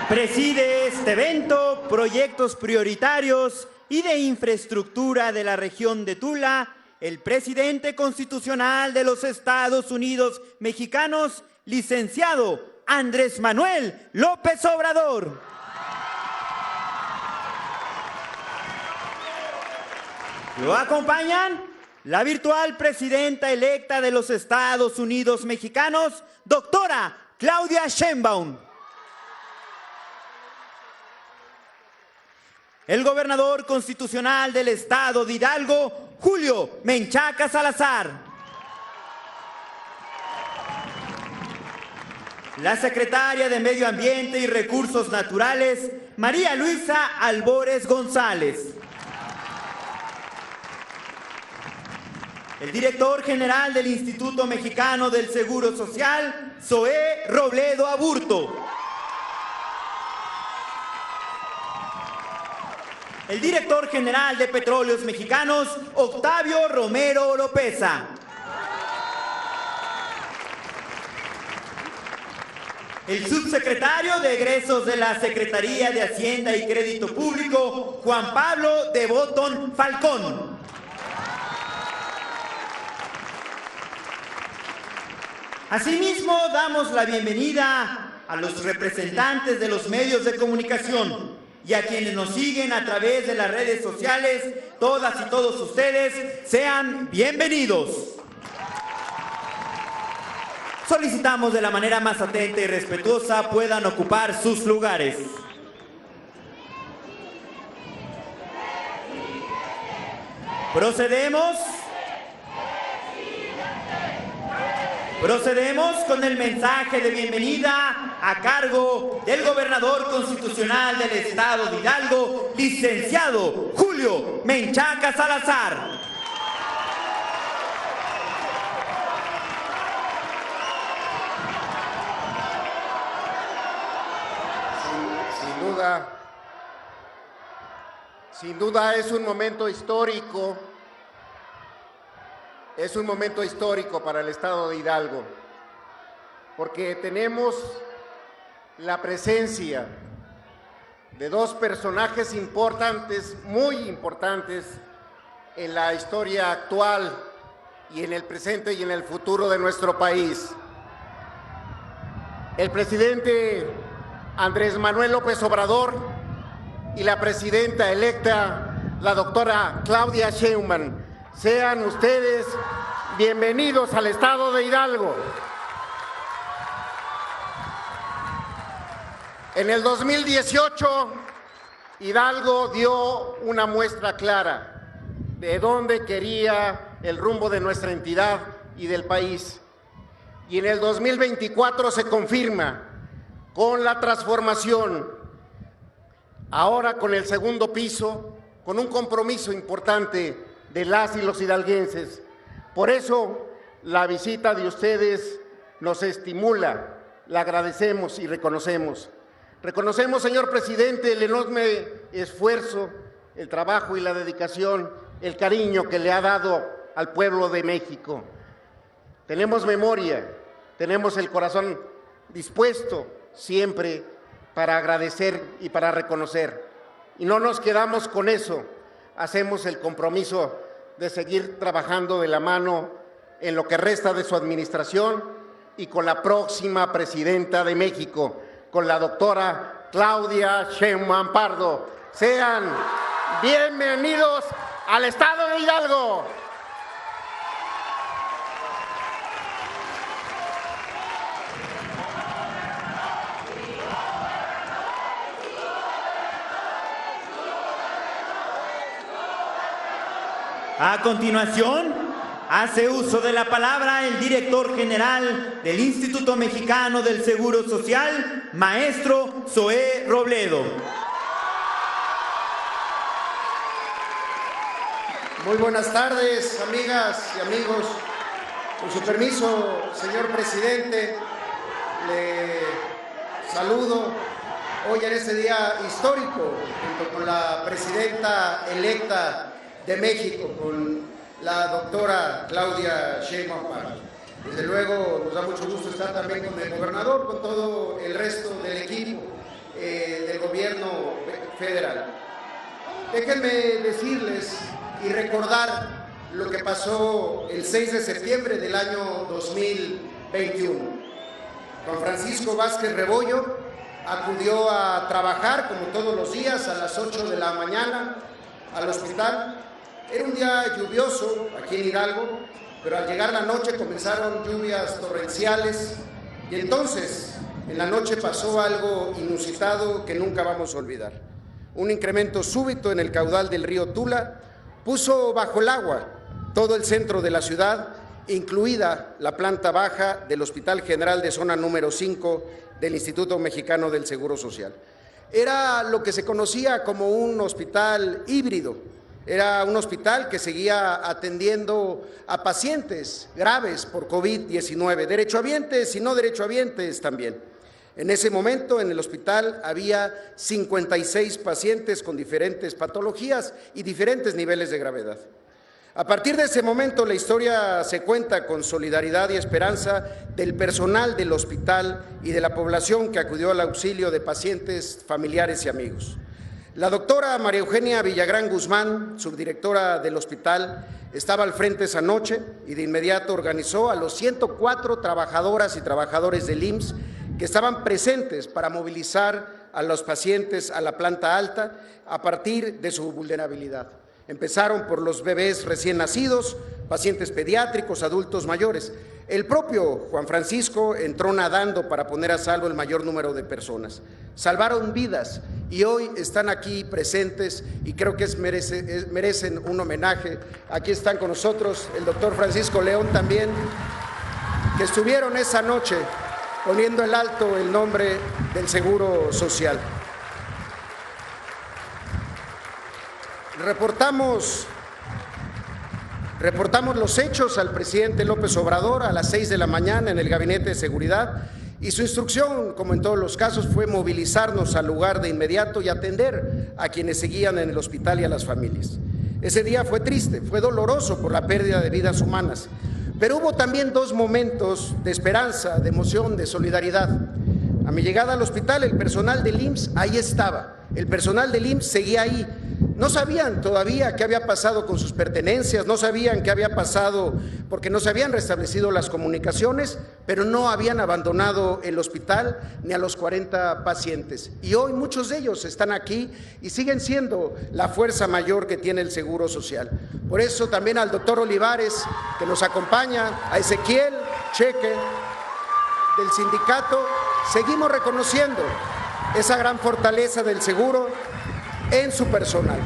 Preside este evento proyectos prioritarios y de infraestructura de la región de Tula, el presidente constitucional de los Estados Unidos mexicanos, licenciado Andrés Manuel López Obrador. Lo acompañan la virtual presidenta electa de los Estados Unidos mexicanos, doctora Claudia Sheinbaum. El gobernador constitucional del estado de Hidalgo, Julio Menchaca Salazar. La secretaria de Medio Ambiente y Recursos Naturales, María Luisa Albores González. El director general del Instituto Mexicano del Seguro Social, Zoé Robledo Aburto. El director general de Petróleos Mexicanos, Octavio Romero Oropeza. El subsecretario de Egresos de la Secretaría de Hacienda y Crédito Público, Juan Pablo de Botón Falcón. Asimismo, damos la bienvenida a los representantes de los medios de comunicación y a quienes nos siguen a través de las redes sociales. Todas y todos ustedes sean bienvenidos. Solicitamos de la manera más atenta y respetuosa puedan ocupar sus lugares. Procedemos con el mensaje de bienvenida a cargo del gobernador constitucional del estado de Hidalgo, licenciado Julio Menchaca Salazar. Sin duda es un momento histórico. Es un momento histórico para el estado de Hidalgo, porque tenemos la presencia de dos personajes importantes, muy importantes, en la historia actual y en el presente y en el futuro de nuestro país. El presidente Andrés Manuel López Obrador y la presidenta electa, la doctora Claudia Sheinbaum. Sean ustedes bienvenidos al estado de Hidalgo. En el 2018, Hidalgo dio una muestra clara de dónde quería el rumbo de nuestra entidad y del país. Y en el 2024 se confirma con la transformación, ahora con el segundo piso, con un compromiso importante de las y los hidalguenses. Por eso, la visita de ustedes nos estimula, la agradecemos y reconocemos. Reconocemos, señor presidente, el enorme esfuerzo, el trabajo y la dedicación, el cariño que le ha dado al pueblo de México. Tenemos memoria, tenemos el corazón dispuesto siempre para agradecer y para reconocer. Y no nos quedamos con eso, hacemos el compromiso de seguir trabajando de la mano en lo que resta de su administración y con la próxima presidenta de México, con la doctora Claudia Sheinbaum Pardo. Sean bienvenidos al estado de Hidalgo. A continuación, hace uso de la palabra el director general del Instituto Mexicano del Seguro Social, maestro Zoé Robledo. Muy buenas tardes, amigas y amigos. Con su permiso, señor presidente, le saludo hoy en este día histórico, junto con la presidenta electa de México, con la doctora Claudia Sheinbaum Pardo. Desde luego nos da mucho gusto estar también con el gobernador, con todo el resto del equipo del gobierno federal. Déjenme decirles y recordar lo que pasó el 6 de septiembre del año 2021. Juan Francisco Vázquez Rebollo acudió a trabajar, como todos los días, a las 8 de la mañana al hospital. Era un día lluvioso aquí en Hidalgo, pero al llegar la noche comenzaron lluvias torrenciales y entonces en la noche pasó algo inusitado que nunca vamos a olvidar. Un incremento súbito en el caudal del río Tula puso bajo el agua todo el centro de la ciudad, incluida la planta baja del Hospital General de Zona número 5 del Instituto Mexicano del Seguro Social. Era lo que se conocía como un hospital híbrido. Era un hospital que seguía atendiendo a pacientes graves por COVID-19, derechohabientes y no derechohabientes también. En ese momento en el hospital había 56 pacientes con diferentes patologías y diferentes niveles de gravedad. A partir de ese momento la historia se cuenta con solidaridad y esperanza del personal del hospital y de la población que acudió al auxilio de pacientes, familiares y amigos. La doctora María Eugenia Villagrán Guzmán, subdirectora del hospital, estaba al frente esa noche y de inmediato organizó a los 104 trabajadoras y trabajadores del IMSS que estaban presentes para movilizar a los pacientes a la planta alta a partir de su vulnerabilidad. Empezaron por los bebés recién nacidos, pacientes pediátricos, adultos mayores. El propio Juan Francisco entró nadando para poner a salvo el mayor número de personas. Salvaron vidas y hoy están aquí presentes y creo que merecen un homenaje. Aquí están con nosotros el doctor Francisco León también, que estuvieron esa noche poniendo en alto el nombre del Seguro Social. Reportamos los hechos al presidente López Obrador a las 6 de la mañana en el Gabinete de Seguridad y su instrucción, como en todos los casos, fue movilizarnos al lugar de inmediato y atender a quienes seguían en el hospital y a las familias. Ese día fue triste, fue doloroso por la pérdida de vidas humanas, pero hubo también dos momentos de esperanza, de emoción, de solidaridad. A mi llegada al hospital, el personal del IMSS ahí estaba, el personal del IMSS seguía ahí. No sabían todavía qué había pasado con sus pertenencias, no sabían qué había pasado porque no se habían restablecido las comunicaciones, pero no habían abandonado el hospital ni a los 40 pacientes. Y hoy muchos de ellos están aquí y siguen siendo la fuerza mayor que tiene el Seguro Social. Por eso también al doctor Olivares, que nos acompaña, a Ezequiel Cheque, del sindicato, seguimos reconociendo esa gran fortaleza del seguro en su personal.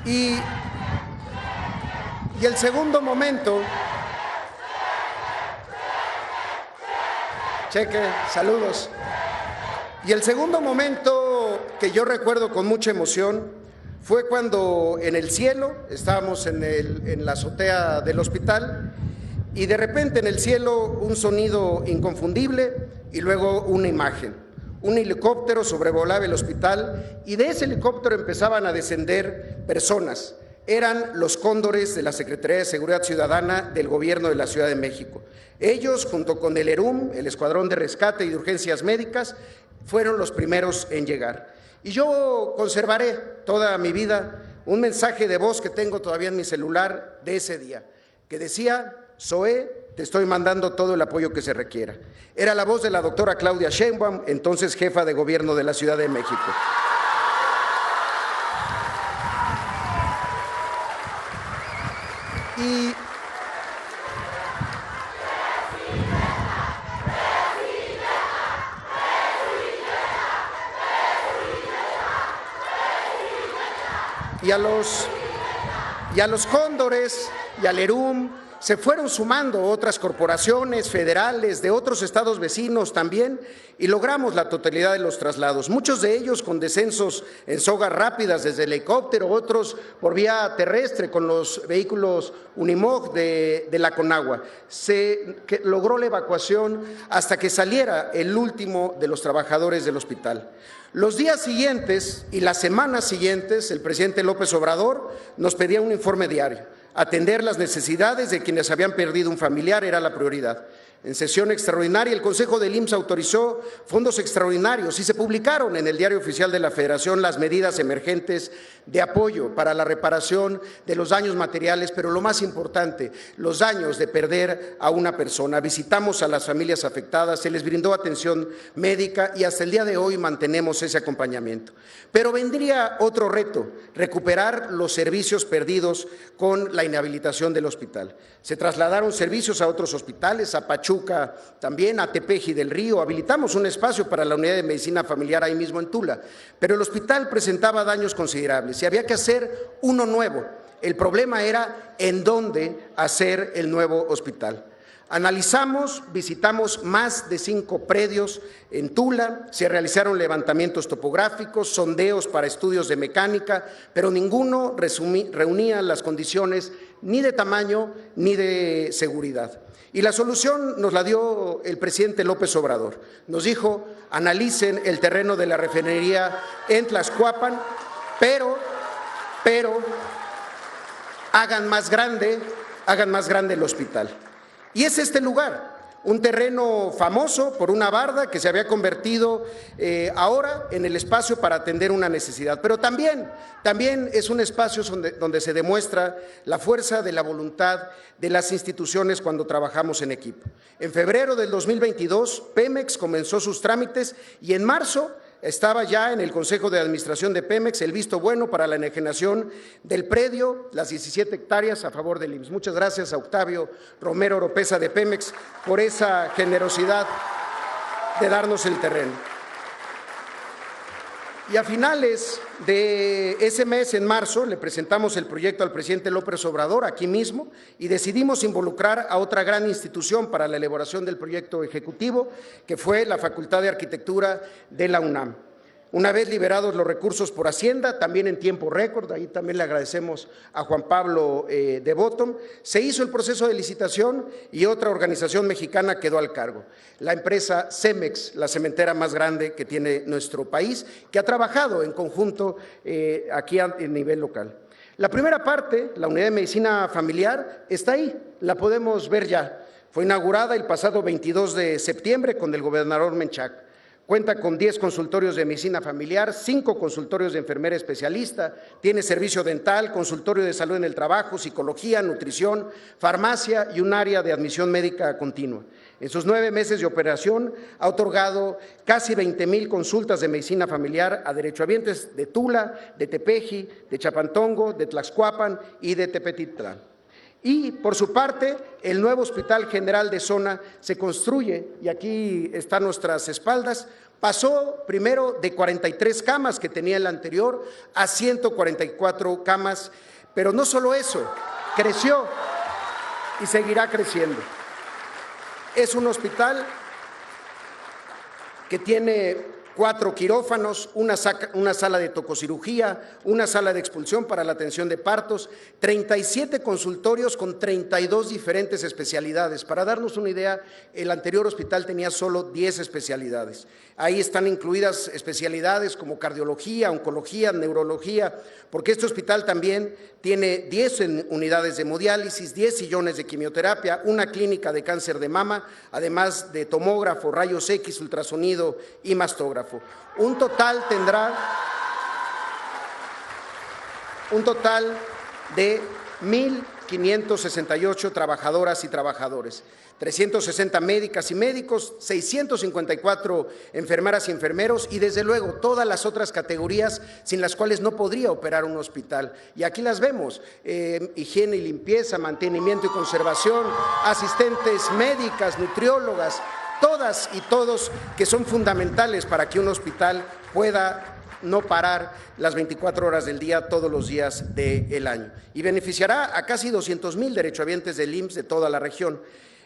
Y el segundo momento, Cheque, saludos. Y el segundo momento que yo recuerdo con mucha emoción fue cuando en el cielo, estábamos en la azotea del hospital, y de repente en el cielo un sonido inconfundible y luego una imagen. Un helicóptero sobrevolaba el hospital y de ese helicóptero empezaban a descender personas. Eran los cóndores de la Secretaría de Seguridad Ciudadana del Gobierno de la Ciudad de México. Ellos, junto con el ERUM, el Escuadrón de Rescate y de Urgencias Médicas, fueron los primeros en llegar. Y yo conservaré toda mi vida un mensaje de voz que tengo todavía en mi celular de ese día, que decía: Zoé, te estoy mandando todo el apoyo que se requiera. Era la voz de la doctora Claudia Sheinbaum, entonces jefa de gobierno de la Ciudad de México. Y a los cóndores y al ERUM se fueron sumando otras corporaciones federales de otros estados vecinos también y logramos la totalidad de los traslados, muchos de ellos con descensos en sogas rápidas desde el helicóptero, otros por vía terrestre con los vehículos Unimog de la Conagua. Logró la evacuación hasta que saliera el último de los trabajadores del hospital. Los días siguientes y las semanas siguientes, el presidente López Obrador nos pedía un informe diario. Atender las necesidades de quienes habían perdido un familiar era la prioridad. En sesión extraordinaria, el Consejo del IMSS autorizó fondos extraordinarios y se publicaron en el Diario Oficial de la Federación las medidas emergentes de apoyo para la reparación de los daños materiales, pero lo más importante, los daños de perder a una persona. Visitamos a las familias afectadas, se les brindó atención médica y hasta el día de hoy mantenemos ese acompañamiento. Pero vendría otro reto, recuperar los servicios perdidos con la inhabilitación del hospital. Se trasladaron servicios a otros hospitales, a Pachuca, también a Tepeji del Río. Habilitamos un espacio para la unidad de medicina familiar ahí mismo en Tula, pero el hospital presentaba daños considerables y había que hacer uno nuevo. El problema era en dónde hacer el nuevo hospital. Analizamos, visitamos más de 5 predios en Tula, se realizaron levantamientos topográficos, sondeos para estudios de mecánica, pero ninguno reunía las condiciones ni de tamaño ni de seguridad. Y la solución nos la dio el presidente López Obrador. Nos dijo, analicen el terreno de la refinería en Tlaxcuapan, pero hagan más grande el hospital. Y es este lugar, un terreno famoso por una barda que se había convertido ahora en el espacio para atender una necesidad, pero también es un espacio donde se demuestra la fuerza de la voluntad de las instituciones cuando trabajamos en equipo. En febrero del 2022, Pemex comenzó sus trámites y en marzo estaba ya en el Consejo de Administración de Pemex el visto bueno para la enajenación del predio, las 17 hectáreas a favor del IMSS. Muchas gracias a Octavio Romero Oropesa de Pemex por esa generosidad de darnos el terreno. Y a finales de ese mes, en marzo, le presentamos el proyecto al presidente López Obrador aquí mismo y decidimos involucrar a otra gran institución para la elaboración del proyecto ejecutivo, que fue la Facultad de Arquitectura de la UNAM. Una vez liberados los recursos por Hacienda, también en tiempo récord, ahí también le agradecemos a Juan Pablo de Bottom, se hizo el proceso de licitación y otra organización mexicana quedó al cargo. La empresa Cemex, la cementera más grande que tiene nuestro país, que ha trabajado en conjunto aquí a nivel local. La primera parte, la unidad de medicina familiar, está ahí, la podemos ver ya. Fue inaugurada el pasado 22 de septiembre con el gobernador Menchaca. Cuenta con 10 consultorios de medicina familiar, 5 consultorios de enfermera especialista, tiene servicio dental, consultorio de salud en el trabajo, psicología, nutrición, farmacia y un área de admisión médica continua. En sus 9 meses de operación ha otorgado casi 20,000 consultas de medicina familiar a derechohabientes de Tula, de Tepeji, de Chapantongo, de Tlaxcuapan y de Tepetitlán. Y, por su parte, el nuevo Hospital General de Zona se construye, y aquí están nuestras espaldas, pasó primero de 43 camas que tenía el anterior a 144 camas, pero no solo eso, creció y seguirá creciendo. Es un hospital que tiene 4 quirófanos, una sala de tococirugía, una sala de expulsión para la atención de partos, 37 consultorios con 32 diferentes especialidades. Para darnos una idea, el anterior hospital tenía solo 10 especialidades. Ahí están incluidas especialidades como cardiología, oncología, neurología, porque este hospital también tiene 10 unidades de hemodiálisis, 10 sillones de quimioterapia, una clínica de cáncer de mama, además de tomógrafo, rayos X, ultrasonido y mastógrafo. Un total de 1,568 trabajadoras y trabajadores, 360 médicas y médicos, 654 enfermeras y enfermeros y desde luego todas las otras categorías sin las cuales no podría operar un hospital. Y aquí las vemos, higiene y limpieza, mantenimiento y conservación, asistentes médicas, nutriólogas, todas y todos que son fundamentales para que un hospital pueda no parar las 24 horas del día, todos los días del año. Y beneficiará a casi 200,000 derechohabientes del IMSS de toda la región.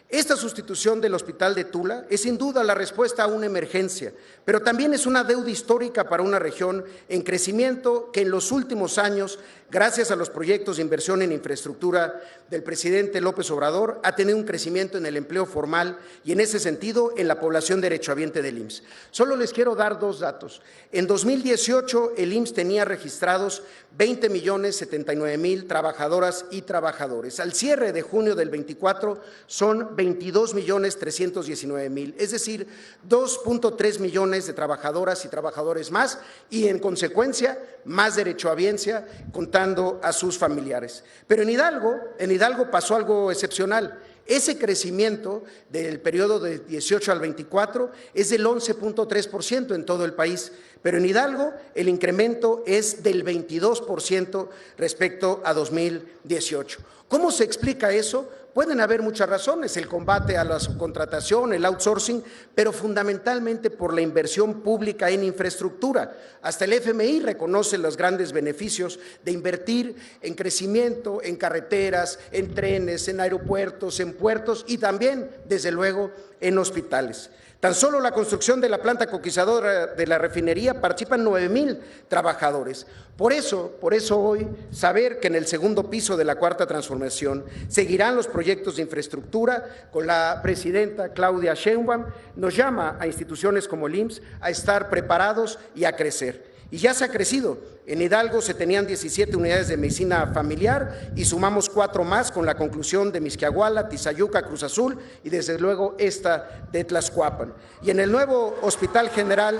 Esta sustitución del Hospital de Tula es sin duda la respuesta a una emergencia, pero también es una deuda histórica para una región en crecimiento que en los últimos años gracias a los proyectos de inversión en infraestructura del presidente López Obrador, ha tenido un crecimiento en el empleo formal y, en ese sentido, en la población derechohabiente del IMSS. Solo les quiero dar dos datos. En 2018, el IMSS tenía registrados 20.079.000 trabajadoras y trabajadores. Al cierre de junio del 24 son 22.319.000, es decir, 2.3 millones de trabajadoras y trabajadores más y, en consecuencia, más derechohabiencia contando a sus familiares. Pero en Hidalgo pasó algo excepcional. Ese crecimiento del periodo de 18 al 24 es del 11.3% en todo el país, pero en Hidalgo el incremento es del 22% respecto a 2018. ¿Cómo se explica eso? Pueden haber muchas razones, el combate a la subcontratación, el outsourcing, pero fundamentalmente por la inversión pública en infraestructura. Hasta el FMI reconoce los grandes beneficios de invertir en crecimiento, en carreteras, en trenes, en aeropuertos, en puertos y también, desde luego, en hospitales. Tan solo la construcción de la planta coquizadora de la refinería participan 9,000 trabajadores. Por eso hoy, saber que en el segundo piso de la Cuarta Transformación seguirán los proyectos de infraestructura con la presidenta Claudia Sheinbaum nos llama a instituciones como el IMSS a estar preparados y a crecer. Y ya se ha crecido. En Hidalgo se tenían 17 unidades de medicina familiar y sumamos 4 más con la conclusión de Mixquiahuala, Tizayuca, Cruz Azul y desde luego esta de Tlaxcuapan. Y en el nuevo Hospital General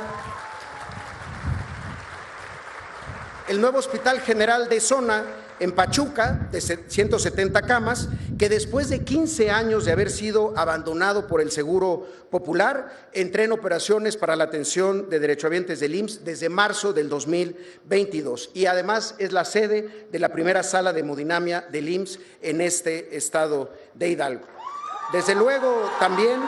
de zona en Pachuca, de 170 camas, que después de 15 años de haber sido abandonado por el Seguro Popular, entré en operaciones para la atención de derechohabientes del IMSS desde marzo del 2022 y además es la sede de la primera sala de hemodinamia del IMSS en este estado de Hidalgo. Desde luego también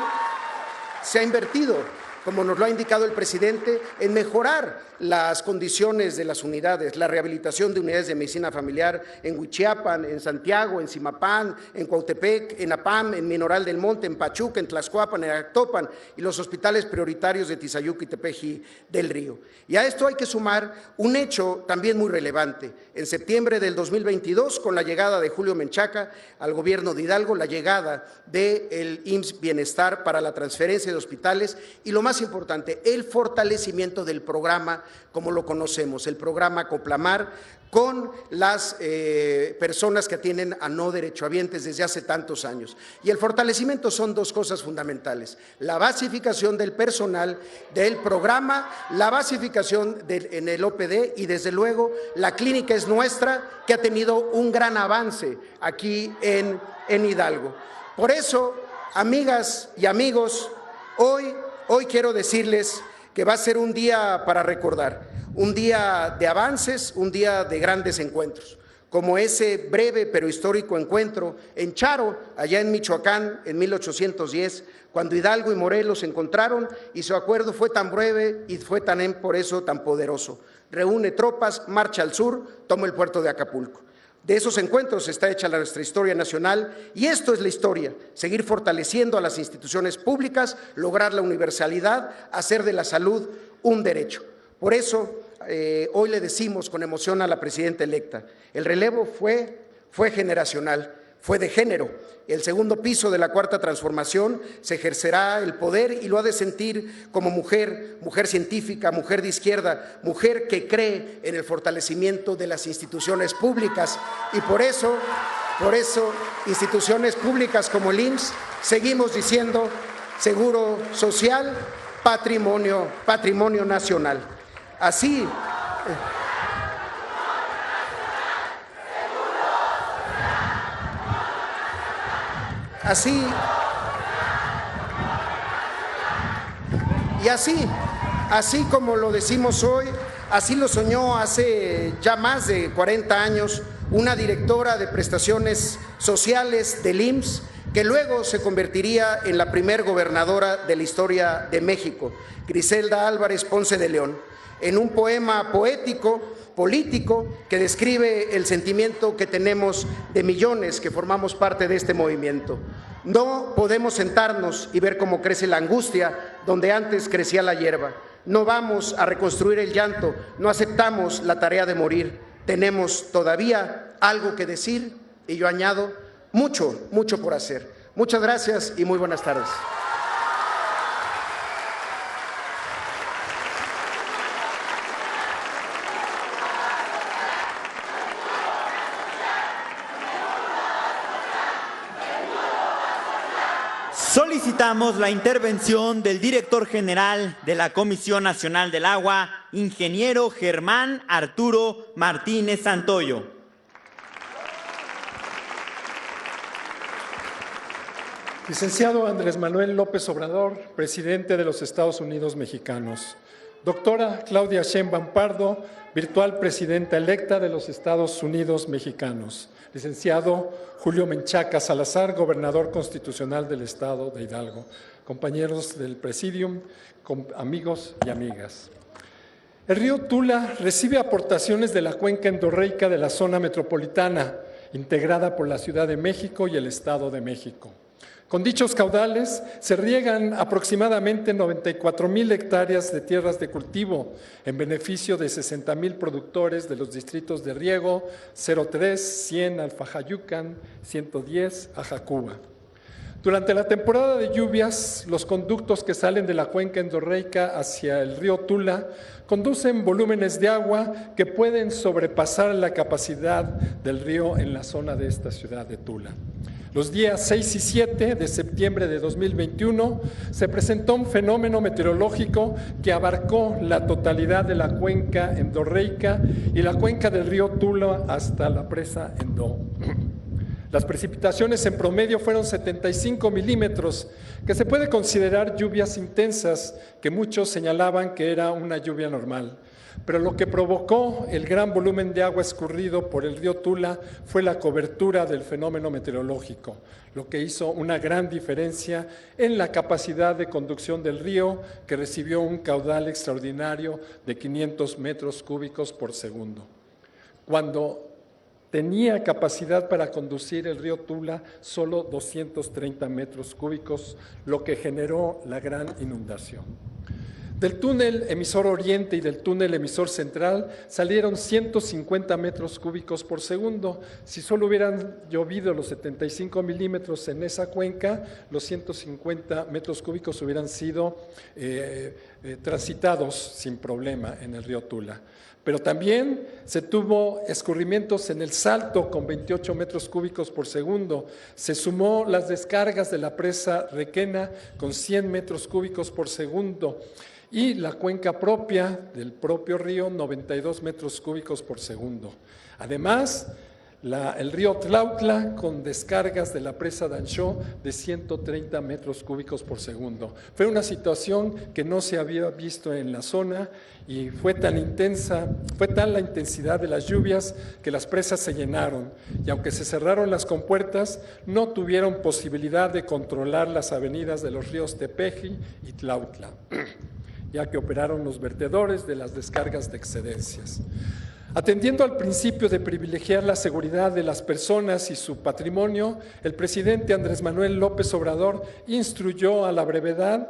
se ha invertido, como nos lo ha indicado el presidente, en mejorar las condiciones de las unidades, la rehabilitación de unidades de medicina familiar en Huichiapan, en Santiago, en Zimapán, en Cuautepec, en Apam, en Minoral del Monte, en Pachuca, en Tlaxcuapan, en Actopan y los hospitales prioritarios de Tizayuca y Tepeji del Río. Y a esto hay que sumar un hecho también muy relevante. En septiembre del 2022, con la llegada de Julio Menchaca al gobierno de Hidalgo, la llegada del IMSS Bienestar para la transferencia de hospitales y, lo más importante, el fortalecimiento del programa como lo conocemos, el programa Coplamar, con las personas que atienden a no derechohabientes desde hace tantos años. Y el fortalecimiento son dos cosas fundamentales: la basificación del personal del programa, la basificación en el OPD y, desde luego, la clínica Es Nuestra, que ha tenido un gran avance aquí en Hidalgo. Por eso, amigas y amigos, hoy quiero decirles que va a ser un día para recordar, un día de avances, un día de grandes encuentros, como ese breve pero histórico encuentro en Charo, allá en Michoacán, en 1810, cuando Hidalgo y Morelos se encontraron y su acuerdo fue tan breve y fue también por eso tan poderoso. Reúne tropas, marcha al sur, toma el puerto de Acapulco. De esos encuentros está hecha nuestra historia nacional y esto es la historia: seguir fortaleciendo a las instituciones públicas, lograr la universalidad, hacer de la salud un derecho. Por eso, hoy le decimos con emoción a la presidenta electa, el relevo fue generacional, fue de género. El segundo piso de la Cuarta Transformación se ejercerá el poder y lo ha de sentir como mujer científica, mujer de izquierda, mujer que cree en el fortalecimiento de las instituciones públicas. Y por eso, instituciones públicas como el IMSS, seguimos diciendo seguro social, patrimonio nacional. Así como lo decimos hoy, así lo soñó hace ya más de 40 años una directora de prestaciones sociales del IMSS, que luego se convertiría en la primer gobernadora de la historia de México, Griselda Álvarez Ponce de León, en un poema político que describe el sentimiento que tenemos de millones que formamos parte de este movimiento. No podemos sentarnos y ver cómo crece la angustia donde antes crecía la hierba. No vamos a reconstruir el llanto, no aceptamos la tarea de morir. tenemos todavía algo que decir y yo añado mucho, mucho por hacer. Muchas gracias y muy buenas tardes. Solicitamos la intervención del director general de la Comisión Nacional del Agua, ingeniero Germán Arturo Martínez Santoyo. Licenciado Andrés Manuel López Obrador, presidente de los Estados Unidos mexicanos. Doctora Claudia Sheinbaum Pardo, virtual presidenta electa de los Estados Unidos mexicanos. Licenciado Julio Menchaca Salazar, gobernador constitucional del Estado de Hidalgo. Compañeros del Presidium, amigos y amigas. El río Tula recibe aportaciones de la cuenca endorreica de la zona metropolitana, integrada por la Ciudad de México y el Estado de México. Con dichos caudales se riegan aproximadamente 94,000 hectáreas de tierras de cultivo en beneficio de 60,000 productores de los distritos de riego 03, 100, Alfajayucan, 110, Ajacuba. Durante la temporada de lluvias, los conductos que salen de la cuenca endorreica hacia el río Tula conducen volúmenes de agua que pueden sobrepasar la capacidad del río en la zona de esta ciudad de Tula. Los días 6 y 7 de septiembre de 2021 se presentó un fenómeno meteorológico que abarcó la totalidad de la cuenca endorreica y la cuenca del río Tula hasta la presa Endó. Las precipitaciones en promedio fueron 75 milímetros, que se puede considerar lluvias intensas, que muchos señalaban que era una lluvia normal. Pero lo que provocó el gran volumen de agua escurrido por el río Tula fue la cobertura del fenómeno meteorológico, lo que hizo una gran diferencia en la capacidad de conducción del río, que recibió un caudal extraordinario de 500 metros cúbicos por segundo. Cuando tenía capacidad para conducir el río Tula solo 230 metros cúbicos, lo que generó la gran inundación. Del túnel emisor oriente y del túnel emisor central salieron 150 metros cúbicos por segundo. Si solo hubieran llovido los 75 milímetros en esa cuenca, los 150 metros cúbicos hubieran sido transitados sin problema en el río Tula. Pero también se tuvo escurrimientos en el Salto con 28 metros cúbicos por segundo. Se sumó las descargas de la presa Requena con 100 metros cúbicos por segundo. Y la cuenca propia del propio río, 92 metros cúbicos por segundo. Además, el río Tlautla con descargas de la presa Danxó de 130 metros cúbicos por segundo. Fue una situación que no se había visto en la zona y fue tan la intensidad de las lluvias que las presas se llenaron y aunque se cerraron las compuertas, no tuvieron posibilidad de controlar las avenidas de los ríos Tepeji y Tlautla, ya que operaron los vertedores de las descargas de excedencias. Atendiendo al principio de privilegiar la seguridad de las personas y su patrimonio, el presidente Andrés Manuel López Obrador instruyó a la brevedad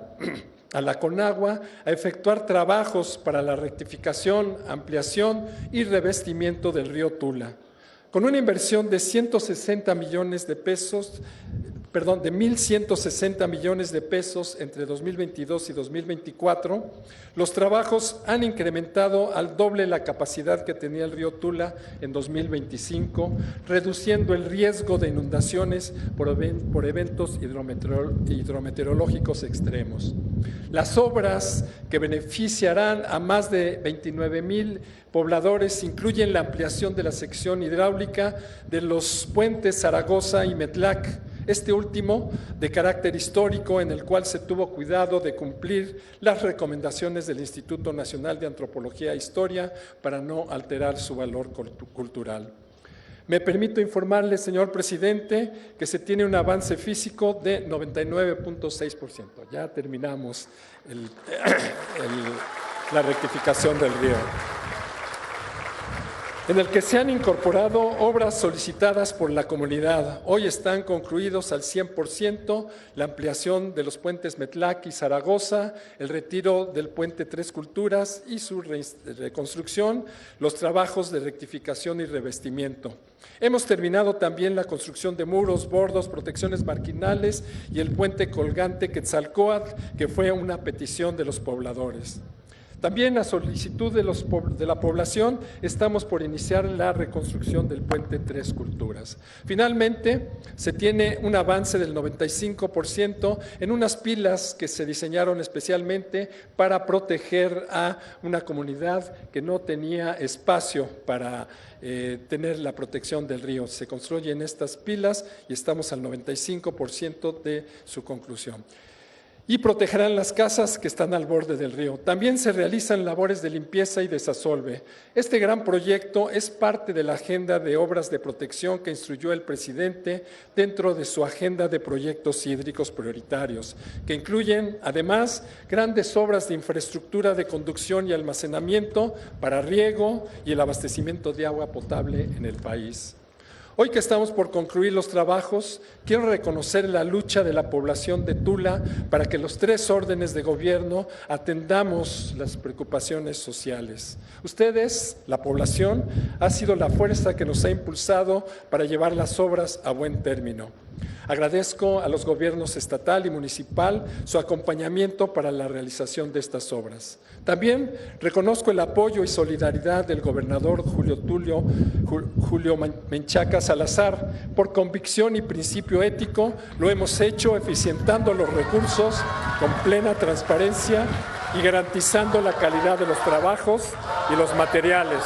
a la Conagua a efectuar trabajos para la rectificación, ampliación y revestimiento del río Tula. Con una inversión de 1.160 millones de pesos entre 2022 y 2024, los trabajos han incrementado al doble la capacidad que tenía el río Tula en 2025, reduciendo el riesgo de inundaciones por eventos hidrometeorológicos extremos. Las obras que beneficiarán a más de 29,000 pobladores incluyen la ampliación de la sección hidráulica de los puentes Zaragoza y Metlac, este último de carácter histórico en el cual se tuvo cuidado de cumplir las recomendaciones del Instituto Nacional de Antropología e Historia para no alterar su valor cultural. Me permito informarle, señor presidente, que se tiene un avance físico de 99.6%. Ya terminamos la rectificación del río. en el que se han incorporado obras solicitadas por la comunidad. Hoy están concluidos al 100% la ampliación de los puentes Metlaki y Zaragoza, el retiro del puente Tres Culturas y su reconstrucción, los trabajos de rectificación y revestimiento. Hemos terminado también la construcción de muros, bordos, protecciones marginales y el puente colgante Quetzalcóatl, que fue una petición de los pobladores. También a solicitud de la población estamos por iniciar la reconstrucción del puente Tres Culturas. Finalmente, se tiene un avance del 95% en unas pilas que se diseñaron especialmente para proteger a una comunidad que no tenía espacio para tener la protección del río. Se construyen estas pilas y estamos al 95% de su conclusión. Y protegerán las casas que están al borde del río. También se realizan labores de limpieza y desasolve. Este gran proyecto es parte de la agenda de obras de protección que instruyó el presidente dentro de su agenda de proyectos hídricos prioritarios, que incluyen, además, grandes obras de infraestructura de conducción y almacenamiento para riego y el abastecimiento de agua potable en el país. Hoy que estamos por concluir los trabajos, quiero reconocer la lucha de la población de Tula para que los tres órdenes de gobierno atendamos las preocupaciones sociales. Ustedes, la población, ha sido la fuerza que nos ha impulsado para llevar las obras a buen término. Agradezco a los gobiernos estatal y municipal su acompañamiento para la realización de estas obras. También reconozco el apoyo y solidaridad del gobernador Julio Menchaca Salazar. Por convicción y principio ético, lo hemos hecho eficientando los recursos con plena transparencia y garantizando la calidad de los trabajos y los materiales.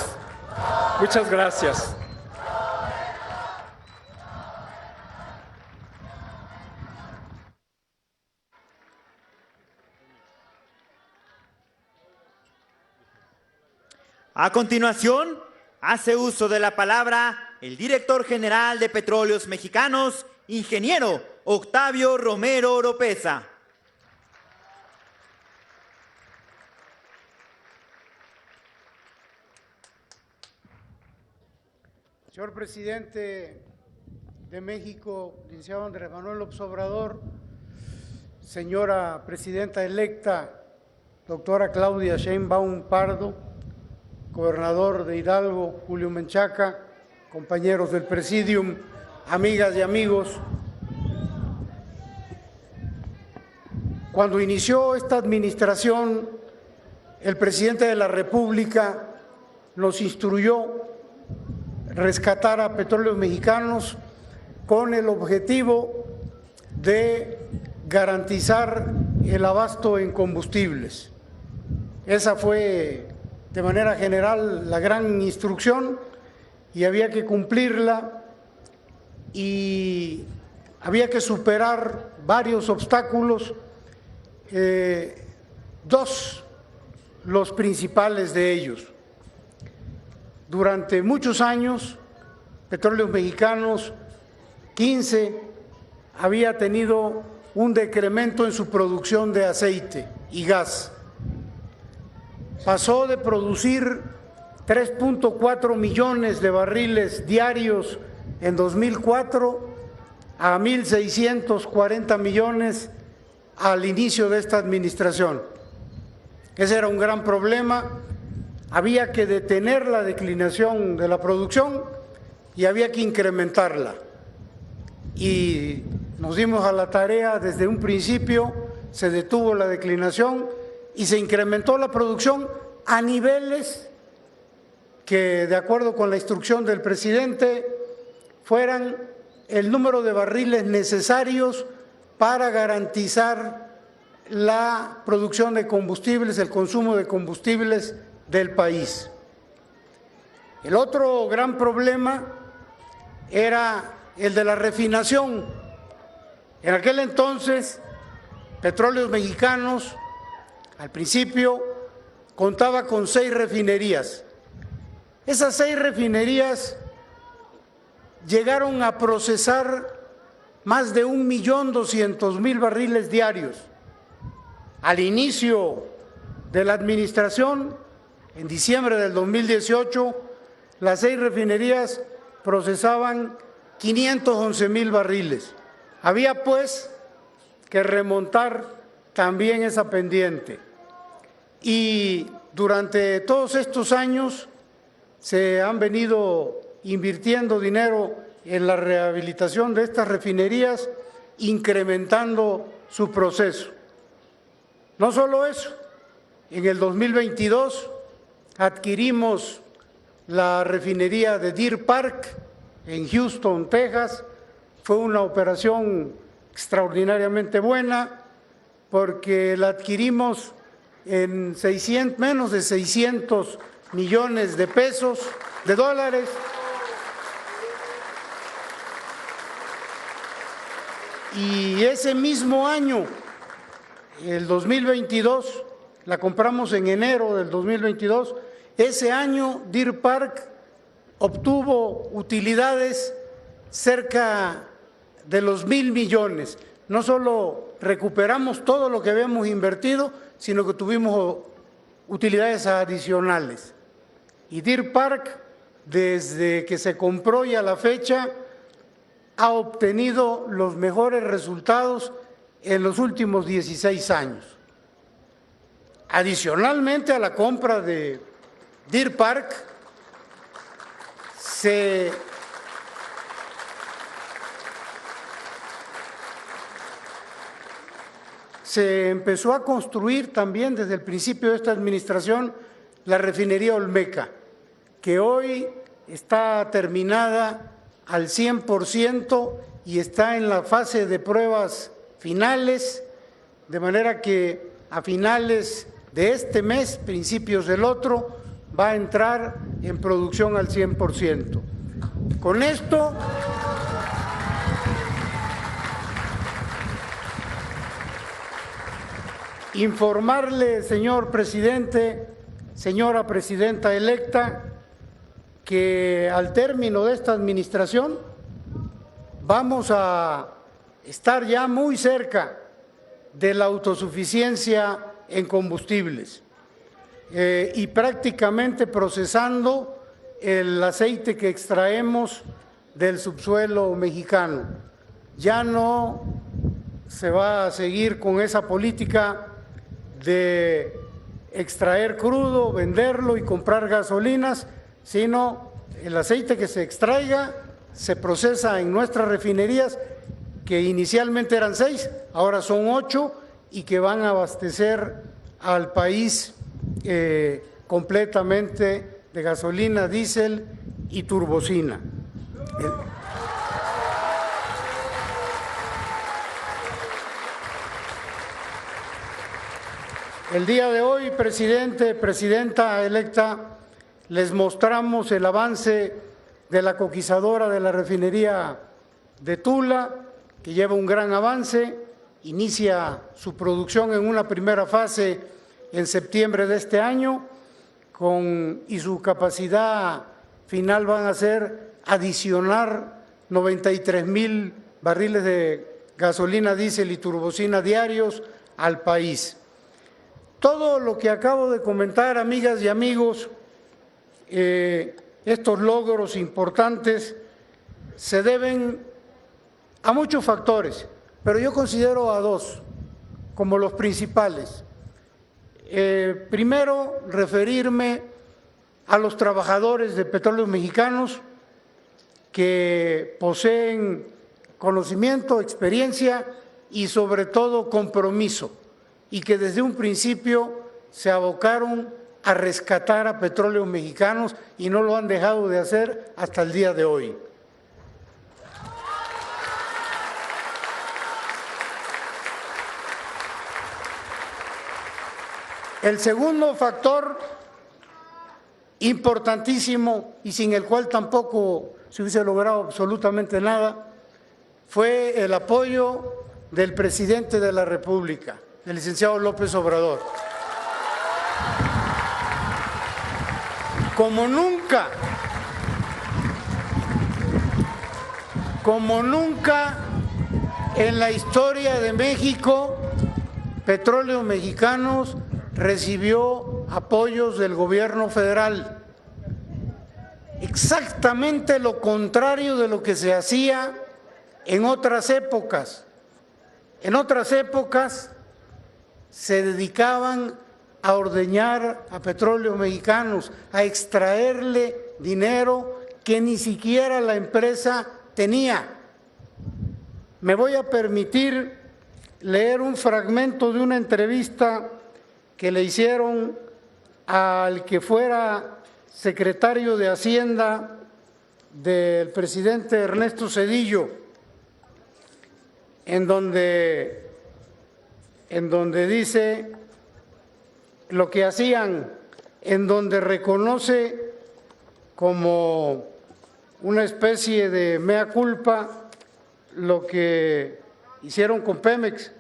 Muchas gracias. A continuación, hace uso de la palabra el director general de Petróleos Mexicanos, ingeniero Octavio Romero Oropeza. Señor presidente de México, licenciado Andrés Manuel López Obrador, señora presidenta electa, doctora Claudia Sheinbaum Pardo, gobernador de Hidalgo, Julio Menchaca, compañeros del Presidium, amigas y amigos. Cuando inició esta administración, el presidente de la República nos instruyó rescatar a Petróleos Mexicanos con el objetivo de garantizar el abasto en combustibles. Esa fue de manera general la gran instrucción y había que cumplirla y había que superar varios obstáculos, dos los principales de ellos. Durante muchos años, Petróleos Mexicanos, 15, había tenido un decremento en su producción de aceite y gas. Pasó de producir 3.4 millones de barriles diarios en 2004 a 1.640 millones al inicio de esta administración. Ese era un gran problema. Había que detener la declinación de la producción y había que incrementarla. Y nos dimos a la tarea desde un principio, se detuvo la declinación y se incrementó la producción a niveles que, de acuerdo con la instrucción del presidente, fueran el número de barriles necesarios para garantizar la producción de combustibles, el consumo de combustibles del país. El otro gran problema era el de la refinación. En aquel entonces, Petróleos Mexicanos, al principio, contaba con 6 refinerías. Esas 6 refinerías llegaron a procesar más de 1.200.000 barriles diarios. Al inicio de la administración, en diciembre del 2018, las 6 refinerías procesaban 511,000 barriles. Había pues que remontar también esa pendiente. Y durante todos estos años se han venido invirtiendo dinero en la rehabilitación de estas refinerías, incrementando su proceso. No solo eso, en el 2022 adquirimos la refinería de Deer Park en Houston, Texas. Fue una operación extraordinariamente buena porque la adquirimos en menos de 600 millones de pesos, de dólares. Y ese mismo año, el 2022, la compramos en enero del 2022, ese año Deer Park obtuvo utilidades cerca de los 1,000 millones. No solo recuperamos todo lo que habíamos invertido, sino que tuvimos utilidades adicionales. Y Deer Park, desde que se compró y a la fecha, ha obtenido los mejores resultados en los últimos 16 años. Adicionalmente a la compra de Deer Park, se empezó a construir también desde el principio de esta administración la refinería Olmeca, que hoy está terminada al 100% y está en la fase de pruebas finales, de manera que a finales de este mes, principios del otro, va a entrar en producción al 100%. Con esto, informarle, señor presidente, señora presidenta electa, que al término de esta administración vamos a estar ya muy cerca de la autosuficiencia en combustibles y prácticamente procesando el aceite que extraemos del subsuelo mexicano. Ya no se va a seguir con esa política de extraer crudo, venderlo y comprar gasolinas, sino el aceite que se extraiga se procesa en nuestras refinerías, que inicialmente eran 6, ahora son 8, y que van a abastecer al país completamente de gasolina, diésel y turbocina. El día de hoy, presidente, presidenta electa, les mostramos el avance de la coquizadora de la refinería de Tula, que lleva un gran avance, inicia su producción en una primera fase en septiembre de este año, y su capacidad final van a ser adicionar 93,000 barriles de gasolina, diésel y turbocina diarios al país. Todo lo que acabo de comentar, amigas y amigos, estos logros importantes se deben a muchos factores, pero yo considero a 2 como los principales. Primero, referirme a los trabajadores de Petróleos Mexicanos que poseen conocimiento, experiencia y sobre todo compromiso, y que desde un principio se abocaron a rescatar a Petróleos Mexicanos y no lo han dejado de hacer hasta el día de hoy. El segundo factor importantísimo y sin el cual tampoco se hubiese logrado absolutamente nada fue el apoyo del presidente de la República, el licenciado López Obrador. Como nunca en la historia de México, Petróleos Mexicanos recibió apoyos del gobierno federal. exactamente lo contrario de lo que se hacía en otras épocas. En otras épocas se dedicaban a ordeñar a Petróleos Mexicanos, a extraerle dinero que ni siquiera la empresa tenía. Me voy a permitir leer un fragmento de una entrevista que le hicieron al que fuera secretario de Hacienda del presidente Ernesto Zedillo, en donde dice lo que hacían, en donde reconoce como una especie de mea culpa lo que hicieron con Pemex.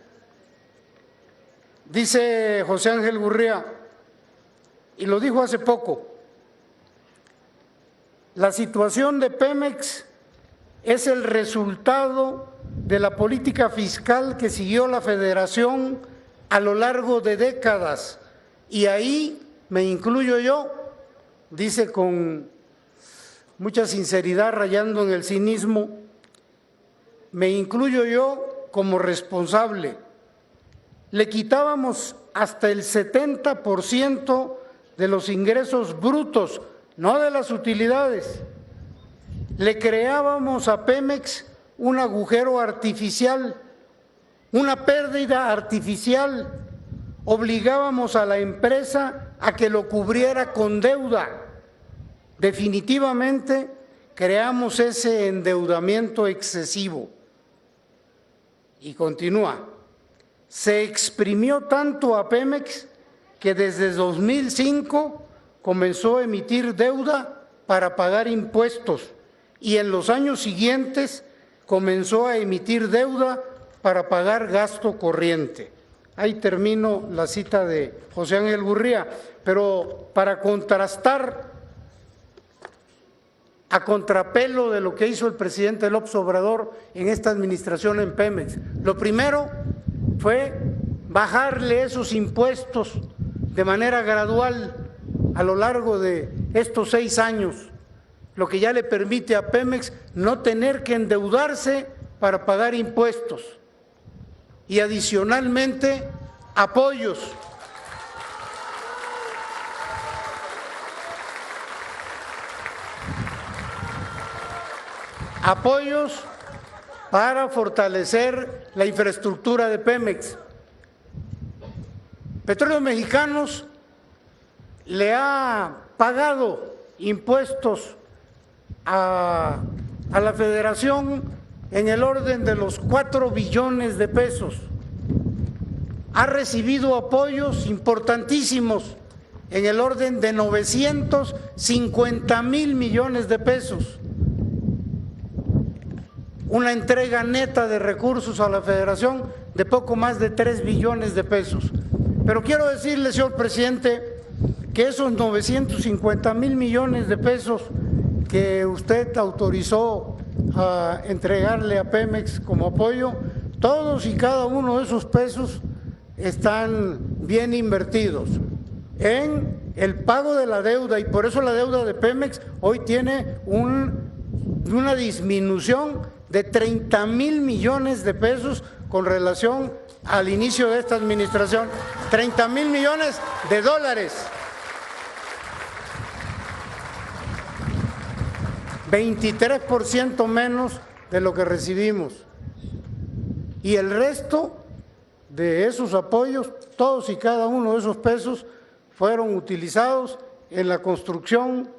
Dice José Ángel Gurría, y lo dijo hace poco, la situación de Pemex es el resultado de la política fiscal que siguió la Federación a lo largo de décadas, y ahí me incluyo yo, dice con mucha sinceridad, rayando en el cinismo, me incluyo yo como responsable. Le quitábamos hasta el 70% de los ingresos brutos, no de las utilidades. Le creábamos a Pemex un agujero artificial, una pérdida artificial. Obligábamos a la empresa a que lo cubriera con deuda. Definitivamente creamos ese endeudamiento excesivo. Y continúa, se exprimió tanto a Pemex que desde 2005 comenzó a emitir deuda para pagar impuestos y en los años siguientes comenzó a emitir deuda para pagar gasto corriente. Ahí termino la cita de José Ángel Gurría, pero para contrastar, a contrapelo de lo que hizo el presidente López Obrador en esta administración en Pemex, lo primero fue bajarle esos impuestos de manera gradual a lo largo de estos 6 años, lo que ya le permite a Pemex no tener que endeudarse para pagar impuestos. Y adicionalmente, apoyos. Apoyos para fortalecer la infraestructura de Pemex. Petróleos Mexicanos le ha pagado impuestos a la Federación en el orden de los 4 billones de pesos. Ha recibido apoyos importantísimos en el orden de 950,000 millones de pesos. Una entrega neta de recursos a la Federación de poco más de 3 billones de pesos. Pero quiero decirle, señor presidente, que esos 950,000 millones de pesos que usted autorizó a entregarle a Pemex como apoyo, todos y cada uno de esos pesos están bien invertidos en el pago de la deuda, y por eso la deuda de Pemex hoy tiene una disminución de 30,000 millones de pesos con relación al inicio de esta administración, 30,000 millones de dólares. 23% menos de lo que recibimos. Y el resto de esos apoyos, todos y cada uno de esos pesos, fueron utilizados en la construcción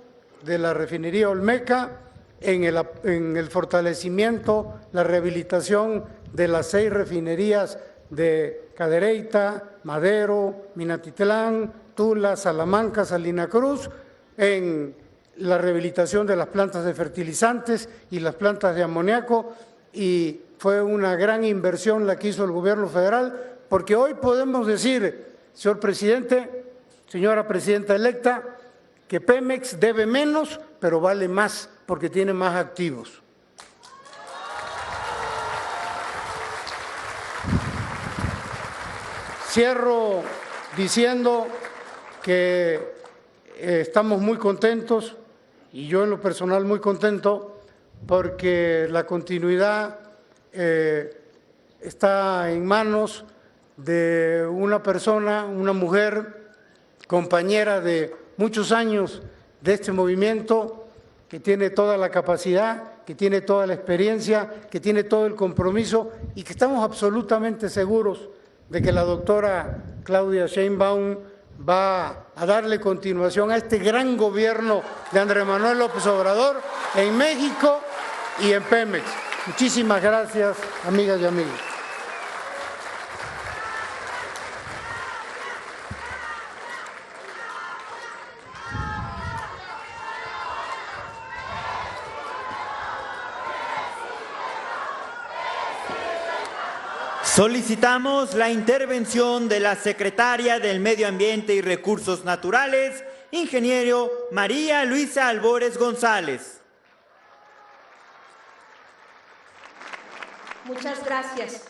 de la refinería Olmeca, en el fortalecimiento, la rehabilitación de las 6 refinerías de Cadereyta, Madero, Minatitlán, Tula, Salamanca, Salina Cruz, en la rehabilitación de las plantas de fertilizantes y las plantas de amoníaco, y fue una gran inversión la que hizo el gobierno federal, porque hoy podemos decir, señor presidente, señora presidenta electa, que Pemex debe menos, pero vale más, porque tiene más activos. Cierro diciendo que estamos muy contentos y yo en lo personal muy contento porque la continuidad está en manos de una persona, una mujer, compañera de muchos años de este movimiento, que tiene toda la capacidad, que tiene toda la experiencia, que tiene todo el compromiso y que estamos absolutamente seguros de que la doctora Claudia Sheinbaum va a darle continuación a este gran gobierno de Andrés Manuel López Obrador en México y en Pemex. Muchísimas gracias, amigas y amigos. Solicitamos la intervención de la secretaria del Medio Ambiente y Recursos Naturales, ingeniero María Luisa Albores González. Muchas gracias.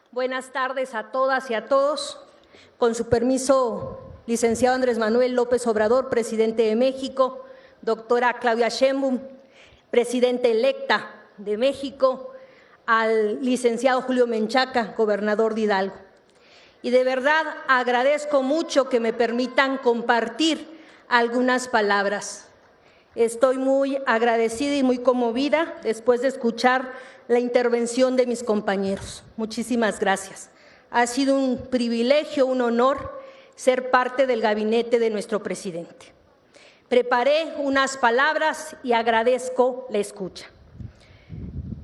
Buenas tardes a todas y a todos. Con su permiso, licenciado Andrés Manuel López Obrador, presidente de México, doctora Claudia Sheinbaum, presidenta electa de México, al licenciado Julio Menchaca, gobernador de Hidalgo. Y de verdad agradezco mucho que me permitan compartir algunas palabras. Estoy muy agradecida y muy conmovida después de escuchar la intervención de mis compañeros. Muchísimas gracias. Ha sido un privilegio, un honor ser parte del gabinete de nuestro presidente. Preparé unas palabras y agradezco la escucha.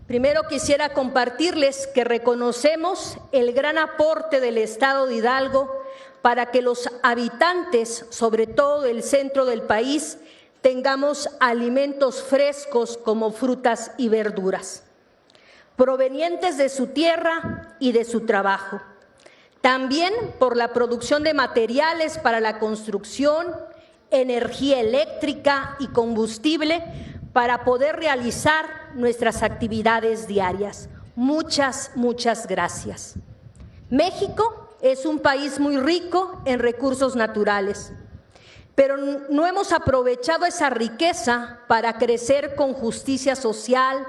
Primero quisiera compartirles que reconocemos el gran aporte del Estado de Hidalgo para que los habitantes, sobre todo del centro del país, tengamos alimentos frescos como frutas y verduras, provenientes de su tierra y de su trabajo. También por la producción de materiales para la construcción, energía eléctrica y combustible para poder realizar nuestras actividades diarias. Muchas, muchas gracias. México es un país muy rico en recursos naturales, pero no hemos aprovechado esa riqueza para crecer con justicia social,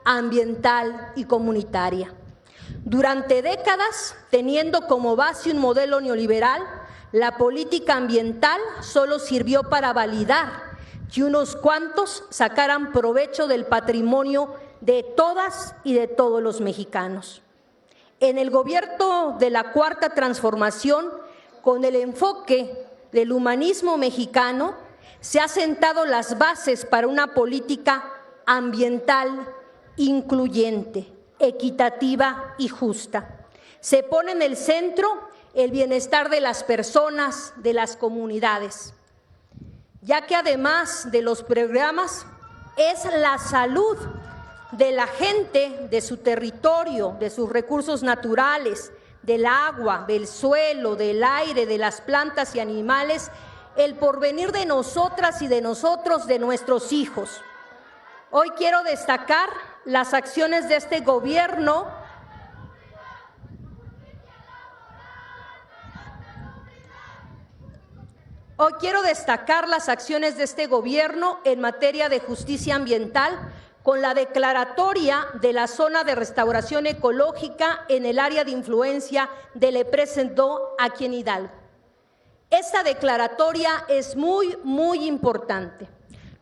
ambiental y comunitaria. Durante décadas, teniendo como base un modelo neoliberal, la política ambiental solo sirvió para validar que unos cuantos sacaran provecho del patrimonio de todas y de todos los mexicanos. En el gobierno de la Cuarta Transformación, con el enfoque del humanismo mexicano, se han sentado las bases para una política ambiental incluyente, equitativa y justa. Se pone en el centro el bienestar de las personas, de las comunidades, ya que además de los programas es la salud de la gente, de su territorio, de sus recursos naturales, del agua, del suelo, del aire, de las plantas y animales, el porvenir de nosotras y de nosotros, de nuestros hijos. Hoy quiero destacar las acciones de este gobierno en materia de justicia ambiental con la declaratoria de la zona de restauración ecológica en el área de influencia de Le Presentó aquí en Hidalgo. Esta declaratoria es muy, muy importante.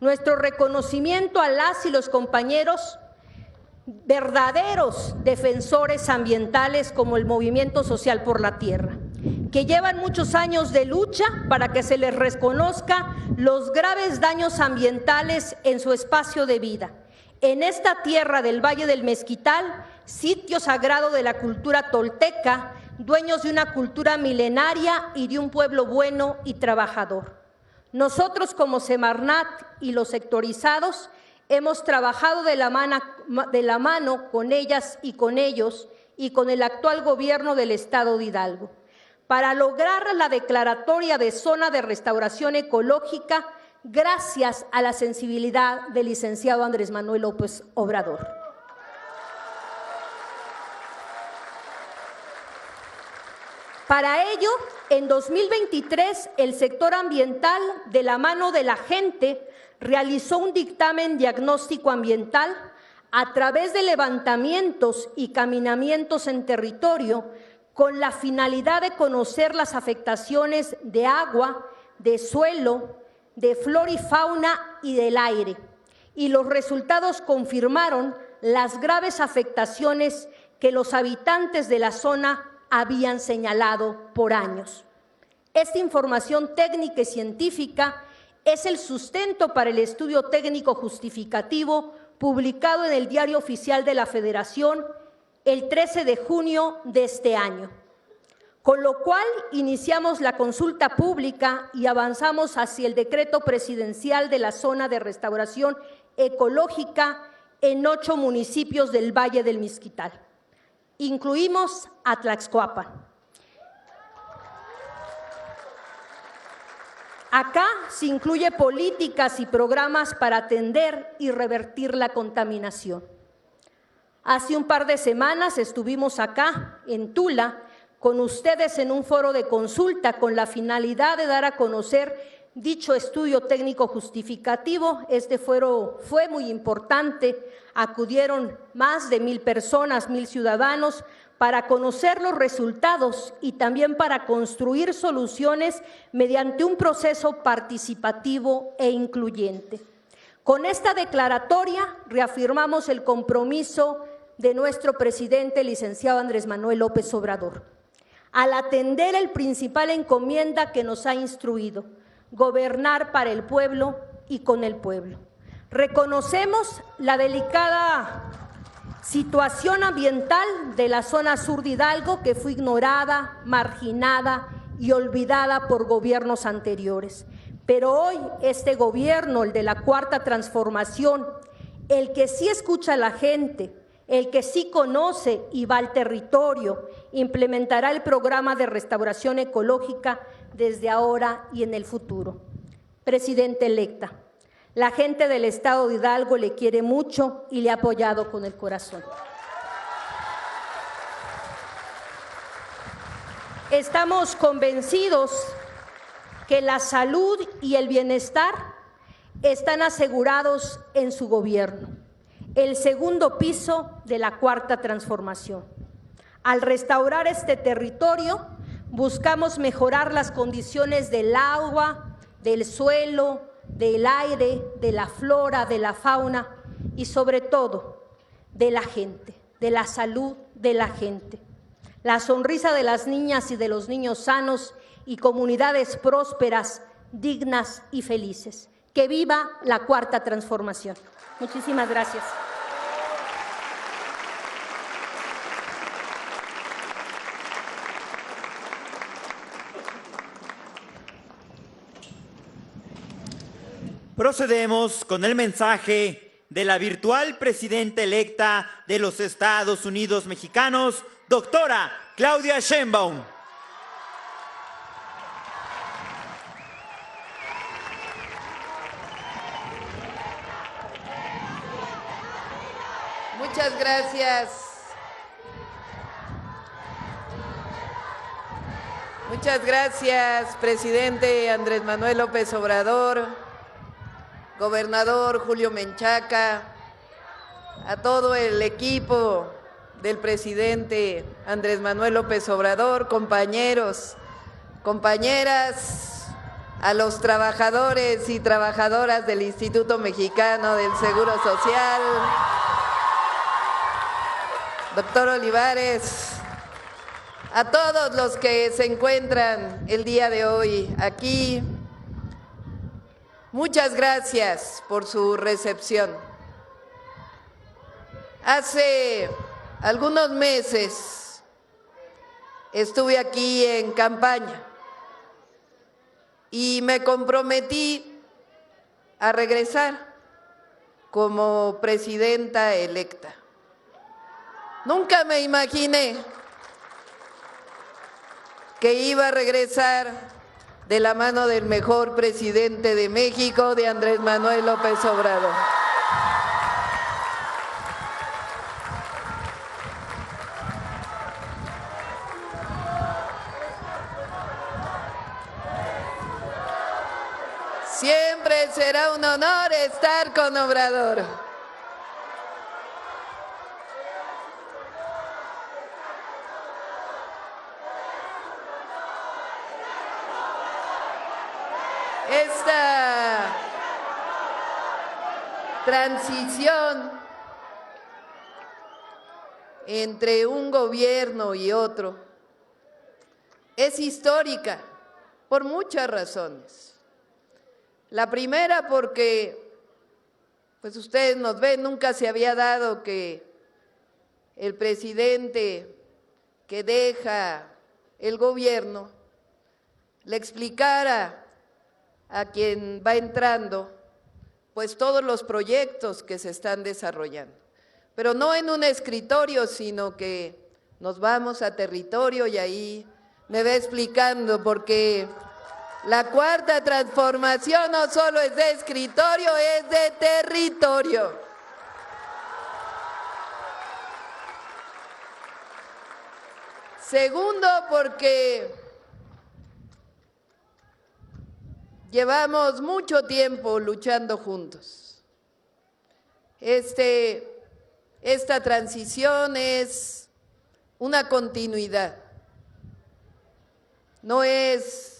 Nuestro reconocimiento a las y los compañeros verdaderos defensores ambientales como el Movimiento Social por la Tierra, que llevan muchos años de lucha para que se les reconozca los graves daños ambientales en su espacio de vida. En esta tierra del Valle del Mezquital, sitio sagrado de la cultura tolteca, dueños de una cultura milenaria y de un pueblo bueno y trabajador. Nosotros como Semarnat y los sectorizados hemos trabajado de la mano con ellas y con ellos y con el actual gobierno del Estado de Hidalgo para lograr la declaratoria de zona de restauración ecológica gracias a la sensibilidad del licenciado Andrés Manuel López Obrador. Para ello, en 2023, el sector ambiental, de la mano de la gente, realizó un dictamen diagnóstico ambiental a través de levantamientos y caminamientos en territorio con la finalidad de conocer las afectaciones de agua, de suelo, de flora y fauna y del aire. Y los resultados confirmaron las graves afectaciones que los habitantes de la zona habían señalado por años. Esta información técnica y científica es el sustento para el estudio técnico justificativo publicado en el Diario Oficial de la Federación el 13 de junio de este año, con lo cual iniciamos la consulta pública y avanzamos hacia el decreto presidencial de la zona de restauración ecológica en 8 municipios del Valle del Mezquital. Incluimos a Tlaxcoapan. Acá se incluye políticas y programas para atender y revertir la contaminación. Hace un par de semanas estuvimos acá, en Tula, con ustedes en un foro de consulta con la finalidad de dar a conocer dicho estudio técnico justificativo. Este foro fue muy importante, acudieron más de 1,000 personas, 1,000 ciudadanos, para conocer los resultados y también para construir soluciones mediante un proceso participativo e incluyente. Con esta declaratoria reafirmamos el compromiso de nuestro presidente, licenciado Andrés Manuel López Obrador, al atender el principal encomienda que nos ha instruido: gobernar para el pueblo y con el pueblo. Reconocemos la delicada situación ambiental de la zona sur de Hidalgo, que fue ignorada, marginada y olvidada por gobiernos anteriores. Pero hoy este gobierno, el de la Cuarta Transformación, el que sí escucha a la gente, el que sí conoce y va al territorio, implementará el programa de restauración ecológica desde ahora y en el futuro. Presidenta electa, la gente del estado de Hidalgo le quiere mucho y le ha apoyado con el corazón. Estamos convencidos que la salud y el bienestar están asegurados en su gobierno, el segundo piso de la Cuarta Transformación. Al restaurar este territorio, buscamos mejorar las condiciones del agua, del suelo, del aire, de la flora, de la fauna y sobre todo de la gente, de la salud de la gente. La sonrisa de las niñas y de los niños sanos y comunidades prósperas, dignas y felices. ¡Que viva la Cuarta Transformación! Muchísimas gracias. Procedemos con el mensaje de la virtual presidenta electa de los Estados Unidos Mexicanos, doctora Claudia Sheinbaum. Muchas gracias. Muchas gracias, presidente Andrés Manuel López Obrador, gobernador Julio Menchaca, a todo el equipo del presidente Andrés Manuel López Obrador, compañeros, compañeras, a los trabajadores y trabajadoras del Instituto Mexicano del Seguro Social, doctor Olivares, a todos los que se encuentran el día de hoy aquí. Muchas gracias por su recepción. Hace algunos meses estuve aquí en campaña y me comprometí a regresar como presidenta electa. Nunca me imaginé que iba a regresar de la mano del mejor presidente de México, de Andrés Manuel López Obrador. Siempre será un honor estar con Obrador. Esta transición entre un gobierno y otro es histórica por muchas razones. La primera porque, pues ustedes nos ven, nunca se había dado que el presidente que deja el gobierno le explicara a quien va entrando, pues todos los proyectos que se están desarrollando. Pero no en un escritorio, sino que nos vamos a territorio y ahí me va explicando, porque la cuarta transformación no solo es de escritorio, es de territorio. Segundo, porque llevamos mucho tiempo luchando juntos. Esta transición es una continuidad. No es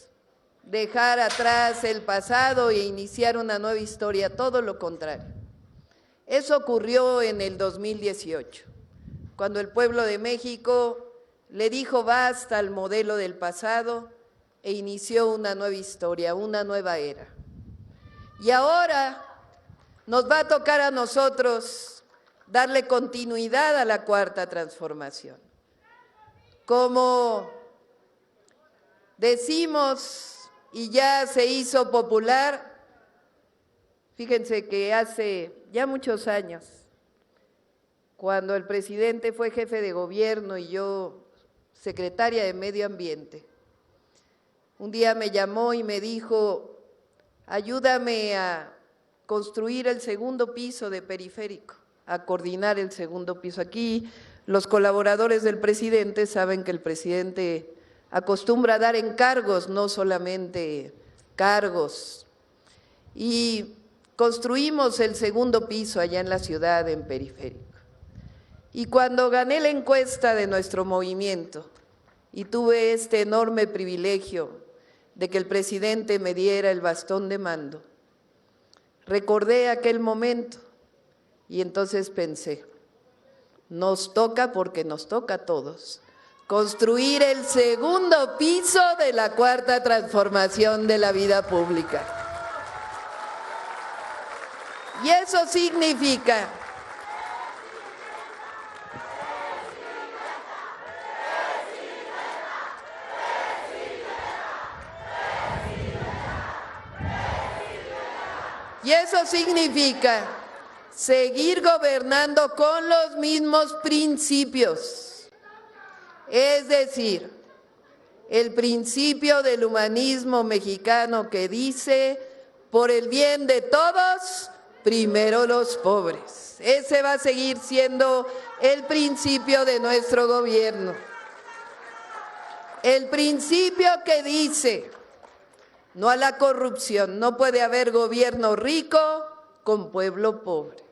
dejar atrás el pasado e iniciar una nueva historia, todo lo contrario. Eso ocurrió en el 2018, cuando el pueblo de México le dijo basta al modelo del pasado e inició una nueva historia, una nueva era. Y ahora nos va a tocar a nosotros darle continuidad a la cuarta transformación. Como decimos y ya se hizo popular, fíjense que hace ya muchos años, cuando el presidente fue jefe de gobierno y yo secretaria de Medio Ambiente, un día me llamó y me dijo, ayúdame a construir el segundo piso de Periférico, a coordinar el segundo piso. Aquí los colaboradores del presidente saben que el presidente acostumbra a dar encargos, no solamente cargos. Y construimos el segundo piso allá en la ciudad, en Periférico. Y cuando gané la encuesta de nuestro movimiento y tuve este enorme privilegio de que el presidente me diera el bastón de mando, recordé aquel momento y entonces pensé, nos toca porque nos toca a todos construir el segundo piso de la cuarta transformación de la vida pública. Y eso significa seguir gobernando con los mismos principios. Es decir, el principio del humanismo mexicano que dice, por el bien de todos, primero los pobres. Ese va a seguir siendo el principio de nuestro gobierno. El principio que dice, no a la corrupción, no puede haber gobierno rico con pueblo pobre.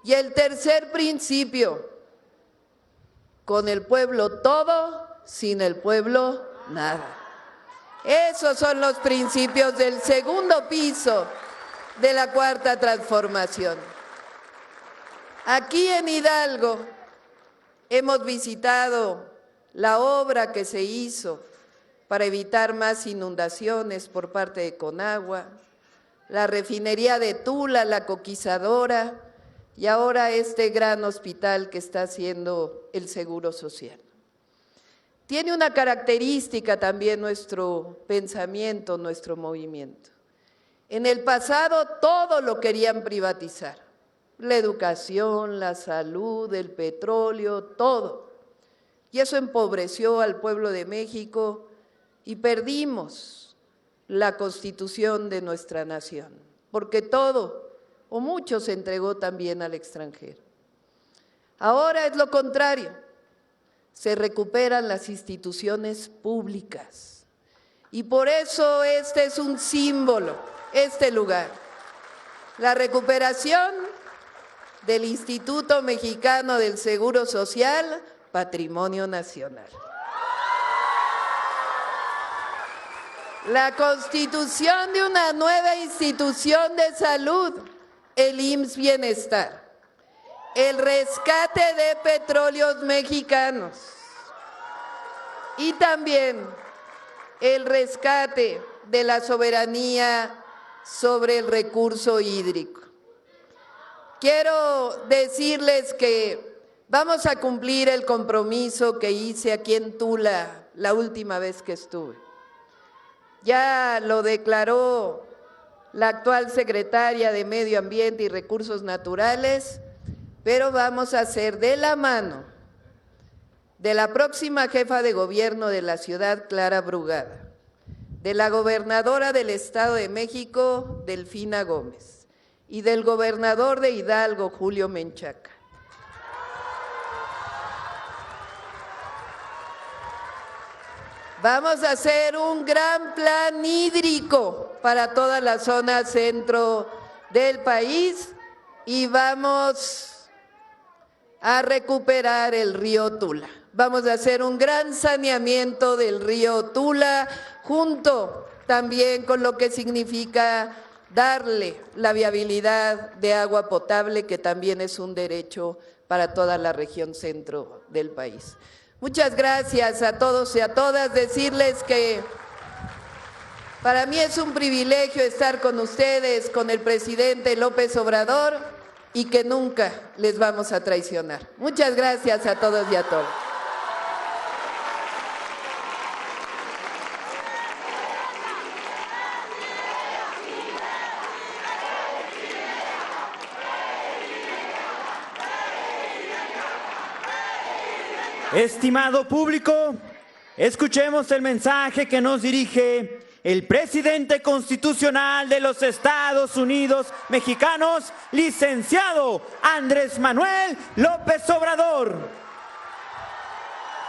Y el tercer principio, con el pueblo todo, sin el pueblo nada. Esos son los principios del segundo piso de la cuarta transformación. Aquí en Hidalgo hemos visitado la obra que se hizo para evitar más inundaciones por parte de Conagua, la refinería de Tula, la coquizadora, y ahora este gran hospital que está haciendo el Seguro Social. Tiene una característica también nuestro pensamiento, nuestro movimiento. En el pasado todo lo querían privatizar, la educación, la salud, el petróleo, todo. Y eso empobreció al pueblo de México y perdimos la constitución de nuestra nación, porque todo o mucho se entregó también al extranjero. Ahora es lo contrario, se recuperan las instituciones públicas y por eso este es un símbolo este lugar. La recuperación del Instituto Mexicano del Seguro Social, Patrimonio Nacional. La constitución de una nueva institución de salud, el IMSS Bienestar. El rescate de petróleos mexicanos. Y también el rescate de la soberanía sobre el recurso hídrico. Quiero decirles que vamos a cumplir el compromiso que hice aquí en Tula la última vez que estuve. Ya lo declaró la actual secretaria de Medio Ambiente y Recursos Naturales, pero vamos a hacer de la mano de la próxima jefa de gobierno de la ciudad, Clara Brugada, de la gobernadora del Estado de México, Delfina Gómez, y del gobernador de Hidalgo, Julio Menchaca. Vamos a hacer un gran plan hídrico para toda la zona centro del país y vamos a recuperar el río Tula. Vamos a hacer un gran saneamiento del río Tula, junto también con lo que significa darle la viabilidad de agua potable, que también es un derecho para toda la región centro del país. Muchas gracias a todos y a todas. Decirles que para mí es un privilegio estar con ustedes, con el presidente López Obrador, y que nunca les vamos a traicionar. Muchas gracias a todos y a todas. Estimado público, escuchemos el mensaje que nos dirige el presidente constitucional de los Estados Unidos Mexicanos, licenciado Andrés Manuel López Obrador.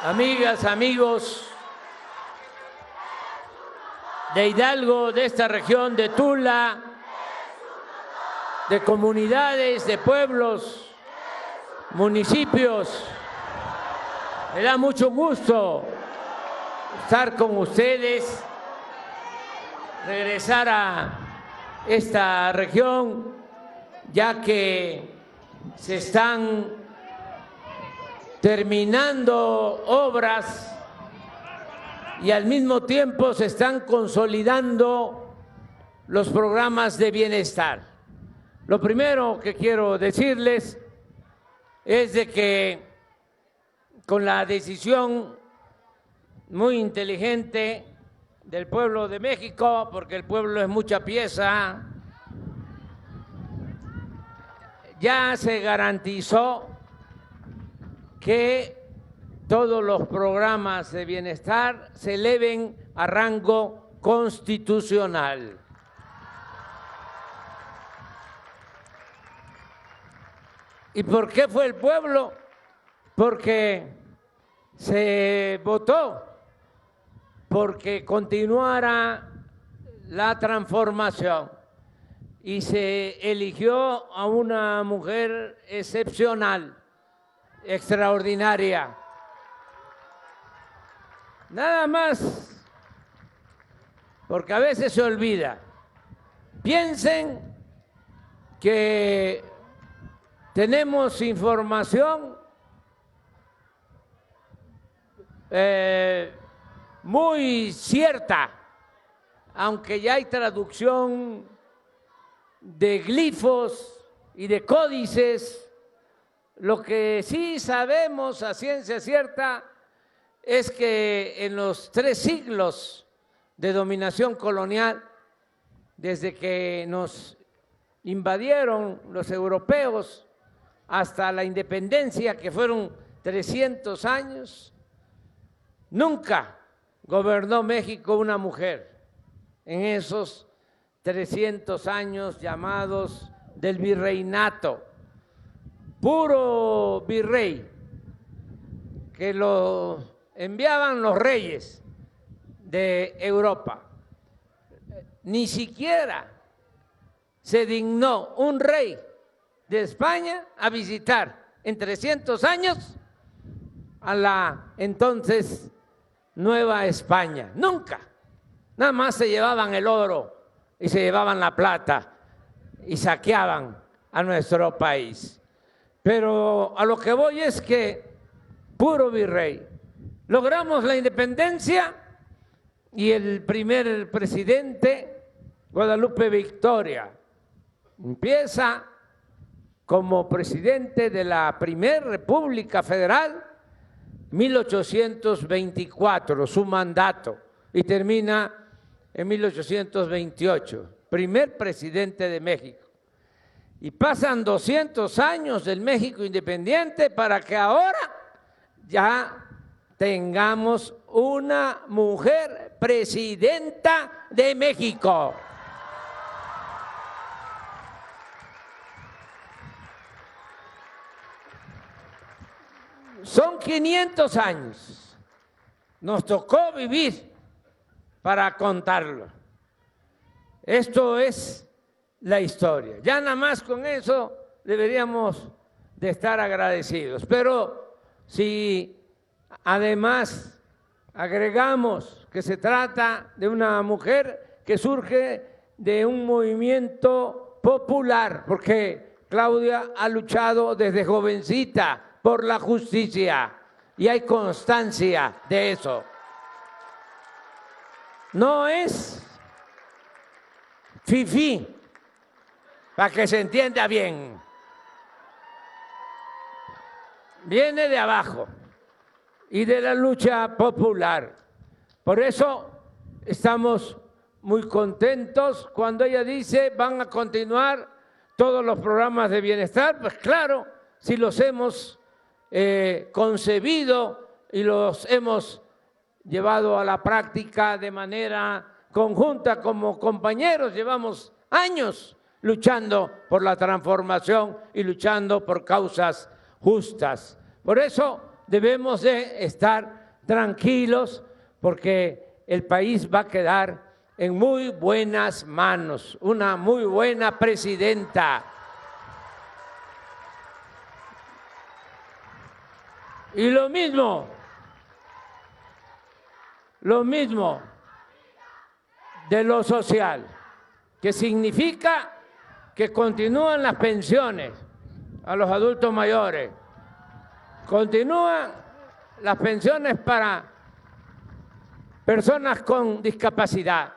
Amigas, amigos de Hidalgo, de esta región de Tula, de comunidades, de pueblos, municipios, me da mucho gusto estar con ustedes, regresar a esta región, ya que se están terminando obras y al mismo tiempo se están consolidando los programas de bienestar. Lo primero que quiero decirles es de que con la decisión muy inteligente del pueblo de México, porque el pueblo es mucha pieza, ya se garantizó que todos los programas de bienestar se eleven a rango constitucional. ¿Y por qué fue el pueblo? Porque se votó porque continuara la transformación y se eligió a una mujer excepcional, extraordinaria. Nada más, porque a veces se olvida. Piensen que tenemos información muy cierta, aunque ya hay traducción de glifos y de códices. Lo que sí sabemos a ciencia cierta es que en los 3 siglos de dominación colonial, desde que nos invadieron los europeos hasta la independencia, que fueron 300 años, nunca gobernó México una mujer en esos 300 años llamados del virreinato. Puro virrey, que lo enviaban los reyes de Europa. Ni siquiera se dignó un rey de España a visitar en 300 años a la entonces Nueva España. Nunca. Nada más se llevaban el oro y se llevaban la plata y saqueaban a nuestro país. Pero a lo que voy es que, puro virrey, logramos la independencia y el primer presidente, Guadalupe Victoria, empieza como presidente de la Primera República Federal, 1824, su mandato, y termina en 1828, primer presidente de México. Y pasan 200 años del México independiente para que ahora ya tengamos una mujer presidenta de México. Son 500 años. Nos tocó vivir para contarlo. Esto es la historia. Ya nada más con eso deberíamos de estar agradecidos. Pero si además agregamos que se trata de una mujer que surge de un movimiento popular, porque Claudia ha luchado desde jovencita por la justicia y hay constancia de eso. No es fifí, para que se entienda bien. Viene de abajo y de la lucha popular. Por eso estamos muy contentos cuando ella dice van a continuar todos los programas de bienestar. Pues claro, si los hemos concebido y los hemos llevado a la práctica de manera conjunta como compañeros, llevamos años luchando por la transformación y luchando por causas justas. Por eso debemos de estar tranquilos porque el país va a quedar en muy buenas manos, una muy buena presidenta. Y lo mismo de lo social, que significa que continúan las pensiones a los adultos mayores, continúan las pensiones para personas con discapacidad,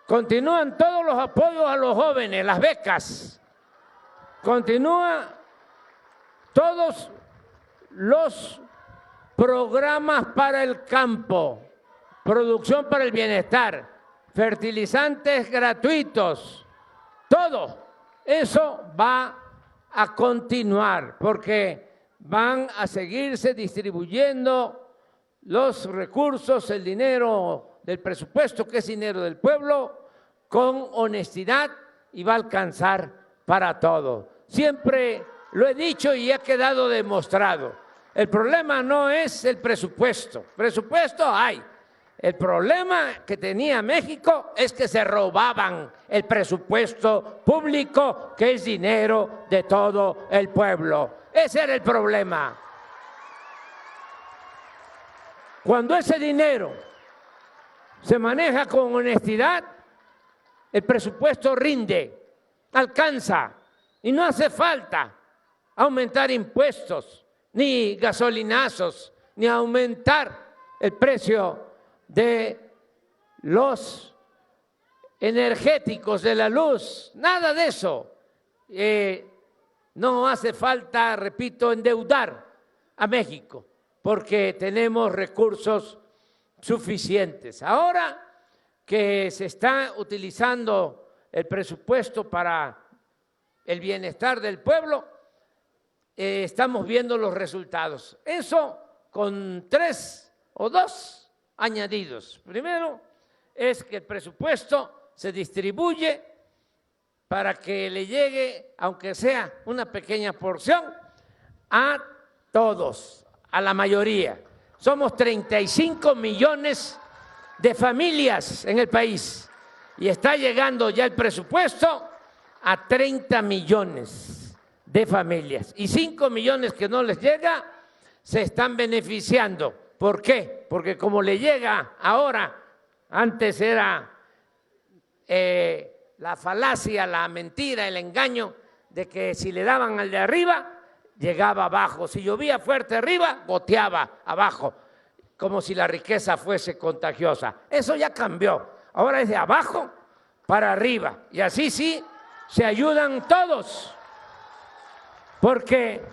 continúan todos los apoyos a los jóvenes, las becas, continúan todos los programas para el campo, producción para el bienestar, fertilizantes gratuitos, todo eso va a continuar porque van a seguirse distribuyendo los recursos, el dinero del presupuesto, que es dinero del pueblo, con honestidad y va a alcanzar para todo. Siempre lo he dicho y ha quedado demostrado. El problema no es el presupuesto hay. El problema que tenía México es que se robaban el presupuesto público, que es dinero de todo el pueblo. Ese era el problema. Cuando ese dinero se maneja con honestidad, el presupuesto rinde, alcanza y no hace falta aumentar impuestos, ni gasolinazos, ni aumentar el precio de los energéticos, de la luz, nada de eso. No hace falta, repito, endeudar a México, porque tenemos recursos suficientes. Ahora que se está utilizando el presupuesto para el bienestar del pueblo, estamos viendo los resultados. Eso con 3 o 2 añadidos. Primero es que el presupuesto se distribuye para que le llegue, aunque sea una pequeña porción, a todos, a la mayoría. Somos 35 millones de familias en el país y está llegando ya el presupuesto a 30 millones de familias y 5 millones que no les llega se están beneficiando. ¿Por qué? Porque como le llega ahora, antes era la falacia, la mentira, el engaño de que si le daban al de arriba, llegaba abajo. Si llovía fuerte arriba, goteaba abajo, como si la riqueza fuese contagiosa. Eso ya cambió. Ahora es de abajo para arriba. Y así sí se ayudan todos. Porque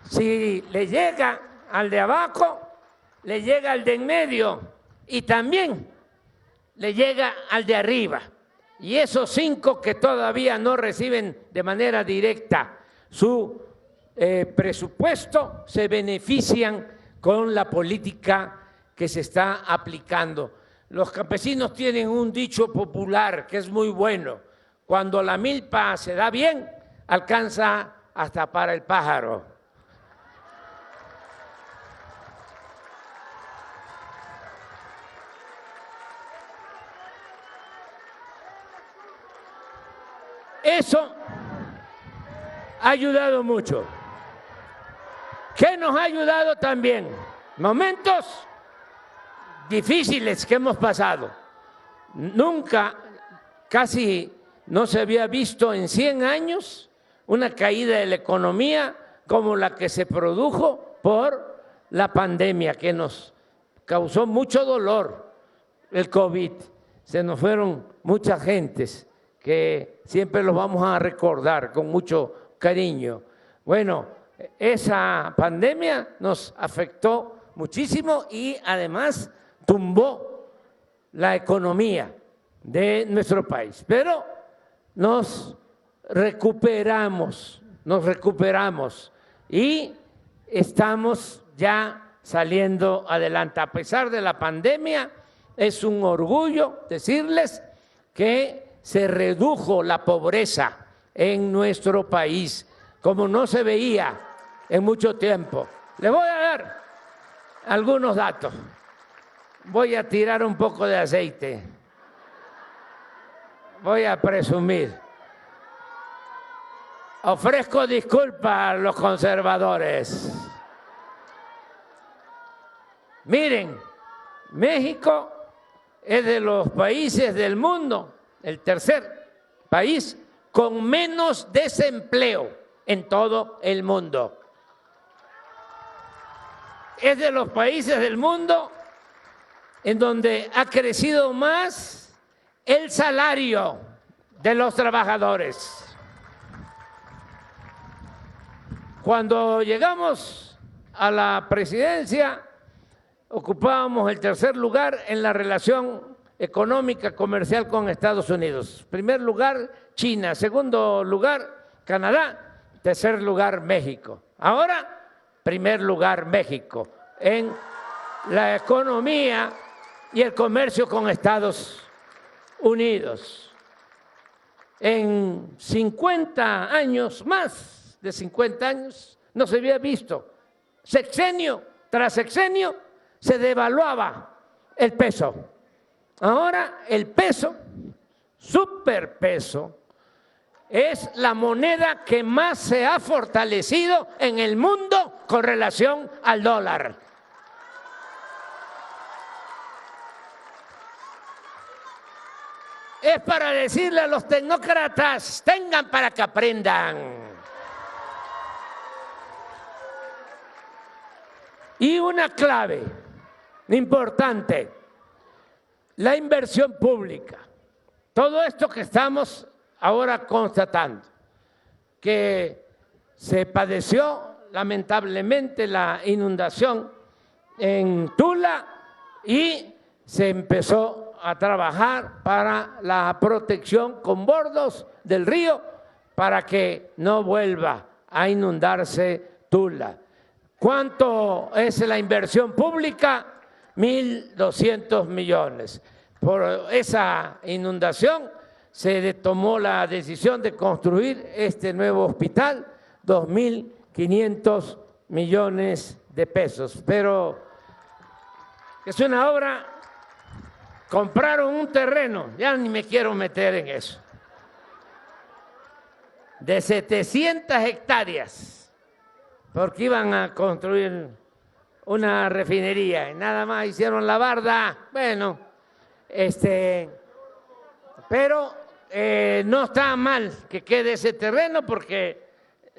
si le llega al de abajo, le llega al de en medio y también le llega al de arriba. Y esos 5 que todavía no reciben de manera directa su presupuesto se benefician con la política que se está aplicando. Los campesinos tienen un dicho popular que es muy bueno: cuando la milpa se da bien, alcanza hasta para el pájaro. Eso ha ayudado mucho. ¿Qué nos ha ayudado también? Momentos difíciles que hemos pasado. Nunca, casi no se había visto en 100 años una caída de la economía como la que se produjo por la pandemia, que nos causó mucho dolor, el COVID. Se nos fueron muchas gentes que siempre los vamos a recordar con mucho cariño. Bueno, esa pandemia nos afectó muchísimo y además tumbó la economía de nuestro país. Pero nos recuperamos y estamos ya saliendo adelante. A pesar de la pandemia, es un orgullo decirles que se redujo la pobreza en nuestro país, como no se veía en mucho tiempo. Les voy a dar algunos datos. Voy a tirar un poco de aceite. Voy a presumir. Ofrezco disculpas a los conservadores. Miren, México es de los países del mundo, el tercer país con menos desempleo en todo el mundo. Es de los países del mundo en donde ha crecido más el salario de los trabajadores. Cuando llegamos a la presidencia, ocupábamos el tercer lugar en la relación económica comercial con Estados Unidos. Primer lugar, China. Segundo lugar, Canadá. Tercer lugar, México. Ahora, primer lugar, México en la economía y el comercio con Estados Unidos. En 50 años, más de 50 años, no se había visto. Sexenio tras sexenio se devaluaba el peso. Ahora el peso, superpeso, es la moneda que más se ha fortalecido en el mundo con relación al dólar. Es para decirle a los tecnócratas, tengan para que aprendan. Y una clave importante, la inversión pública. Todo esto que estamos ahora constatando, que se padeció lamentablemente la inundación en Tula y se empezó a trabajar para la protección con bordos del río para que no vuelva a inundarse Tula. ¿Cuánto es la inversión pública? 1.200 millones. Por esa inundación se tomó la decisión de construir este nuevo hospital, 2.500 millones de pesos. Pero es una obra, compraron un terreno, ya ni me quiero meter en eso. de 700 hectáreas, porque iban a construir una refinería y nada más hicieron la barda. Bueno, pero no está mal que quede ese terreno, porque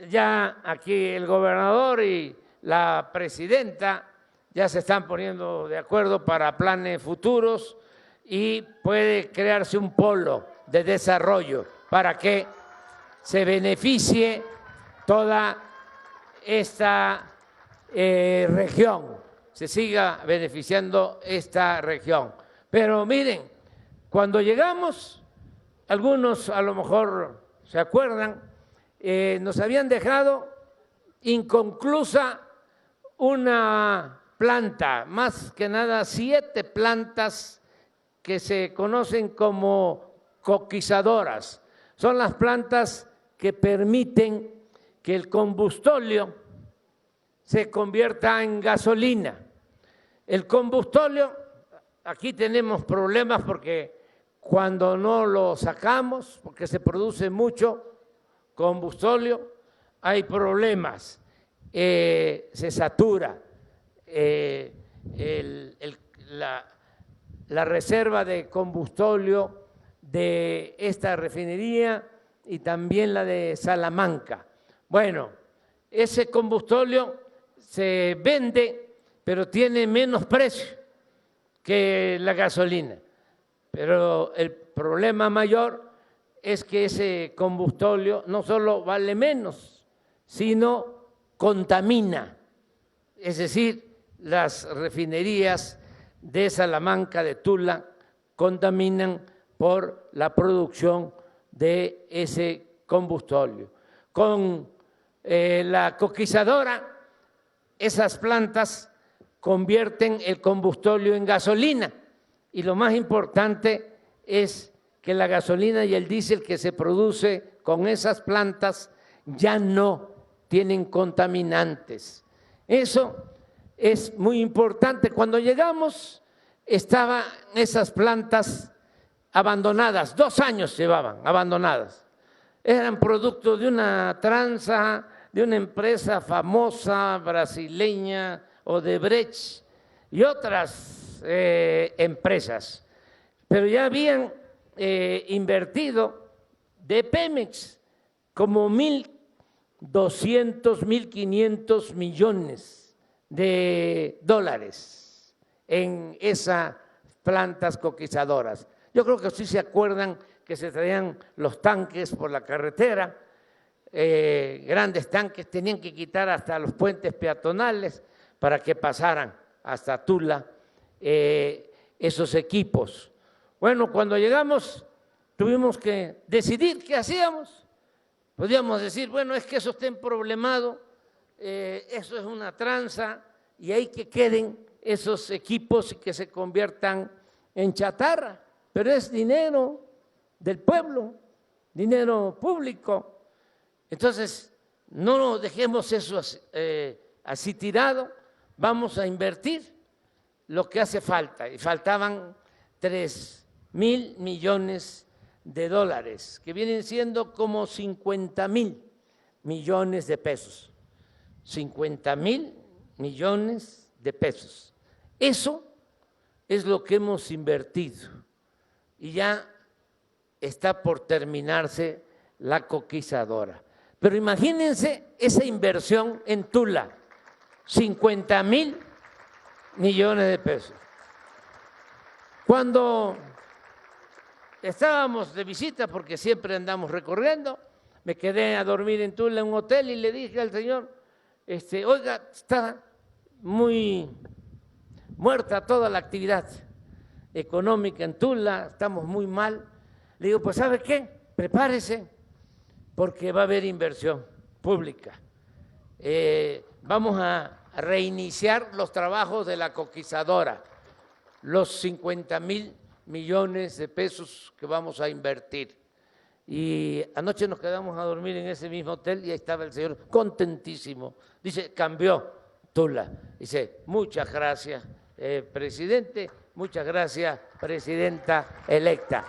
ya aquí el gobernador y la presidenta ya se están poniendo de acuerdo para planes futuros y puede crearse un polo de desarrollo para que se beneficie toda esta región, se siga beneficiando esta región. Pero miren, cuando llegamos, algunos a lo mejor se acuerdan, nos habían dejado inconclusa una planta, más que nada 7 plantas que se conocen como coquizadoras. Son las plantas que permiten que el combustóleo se convierta en gasolina. El combustóleo, aquí tenemos problemas porque cuando no lo sacamos, porque se produce mucho combustóleo, hay problemas, se satura la reserva de combustóleo de esta refinería y también la de Salamanca. Bueno, ese combustóleo se vende, pero tiene menos precio que la gasolina. Pero el problema mayor es que ese combustóleo no solo vale menos, sino contamina. Es decir, las refinerías de Salamanca, de Tula, contaminan por la producción de ese combustóleo. Con la coquizadora, esas plantas convierten el combustóleo en gasolina y lo más importante es que la gasolina y el diésel que se produce con esas plantas ya no tienen contaminantes. Eso es muy importante. Cuando llegamos estaban esas plantas abandonadas, 2 años llevaban abandonadas. Eran producto de una tranza de una empresa famosa brasileña, Odebrecht, y otras empresas. Pero ya habían invertido de Pemex como 1.200, 1.500 millones de dólares en esas plantas coquizadoras. Yo creo que sí se acuerdan que se traían los tanques por la carretera, grandes tanques, tenían que quitar hasta los puentes peatonales para que pasaran hasta Tula esos equipos. Bueno, cuando llegamos tuvimos que decidir qué hacíamos. Podíamos decir, bueno, es que eso está emproblemado, eso es una tranza y hay que queden esos equipos y que se conviertan en chatarra, pero es dinero del pueblo, dinero público. Entonces, no dejemos eso así tirado, vamos a invertir lo que hace falta. Y faltaban 3.000 millones de dólares, que vienen siendo como 50.000 millones de pesos. 50.000 millones de pesos. Eso es lo que hemos invertido y ya está por terminarse la coquizadora. Pero imagínense esa inversión en Tula, 50.000 millones de pesos. Cuando estábamos de visita, porque siempre andamos recorriendo, me quedé a dormir en Tula en un hotel y le dije al señor, oiga, está muy muerta toda la actividad económica en Tula, estamos muy mal. Le digo, pues ¿sabe qué? Prepárese, porque va a haber inversión pública. Vamos a reiniciar los trabajos de la coquizadora, los 50.000 millones de pesos que vamos a invertir. Y anoche nos quedamos a dormir en ese mismo hotel y ahí estaba el señor contentísimo. Dice, cambió Tula. Dice, muchas gracias, presidente, muchas gracias, presidenta electa.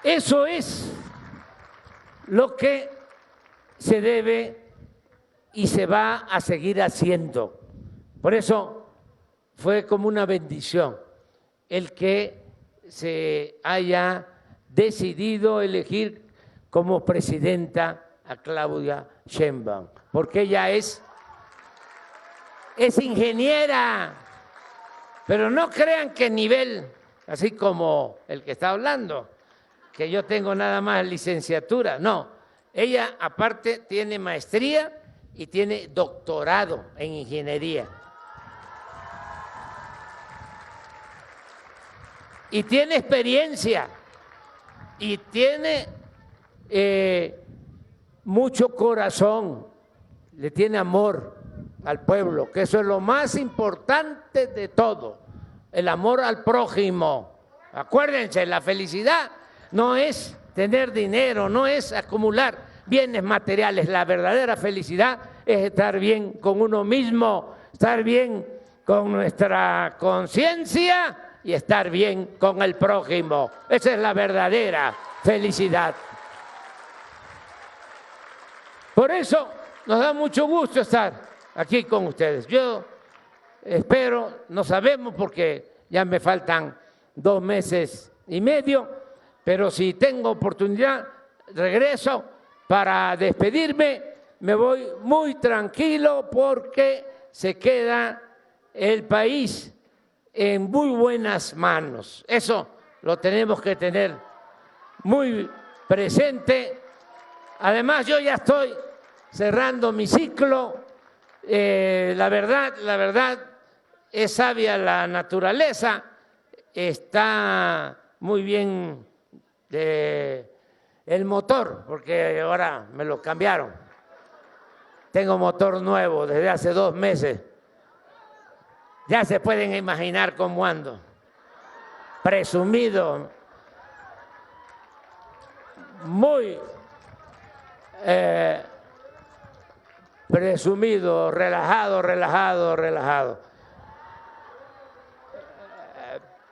Eso es lo que se debe y se va a seguir haciendo. Por eso fue como una bendición el que se haya decidido elegir como presidenta a Claudia Sheinbaum, porque ella es ingeniera, pero no crean que nivel, así como el que está hablando, que yo tengo nada más licenciatura, no, ella aparte tiene maestría y tiene doctorado en ingeniería. Y tiene experiencia y tiene mucho corazón, le tiene amor al pueblo, que eso es lo más importante de todo, el amor al prójimo. Acuérdense, la felicidad no es tener dinero, no es acumular bienes materiales, la verdadera felicidad es estar bien con uno mismo, estar bien con nuestra conciencia y estar bien con el prójimo. Esa es la verdadera felicidad. Por eso nos da mucho gusto estar aquí con ustedes. Yo espero, no sabemos porque ya me faltan 2 meses y medio, pero si tengo oportunidad, regreso para despedirme. Me voy muy tranquilo porque se queda el país en muy buenas manos. Eso lo tenemos que tener muy presente. Además, yo ya estoy cerrando mi ciclo. La verdad, es sabia la naturaleza. Está muy bien el motor, porque ahora me lo cambiaron. Tengo motor nuevo desde hace 2 meses. Ya se pueden imaginar cómo ando. Presumido. Muy presumido, relajado.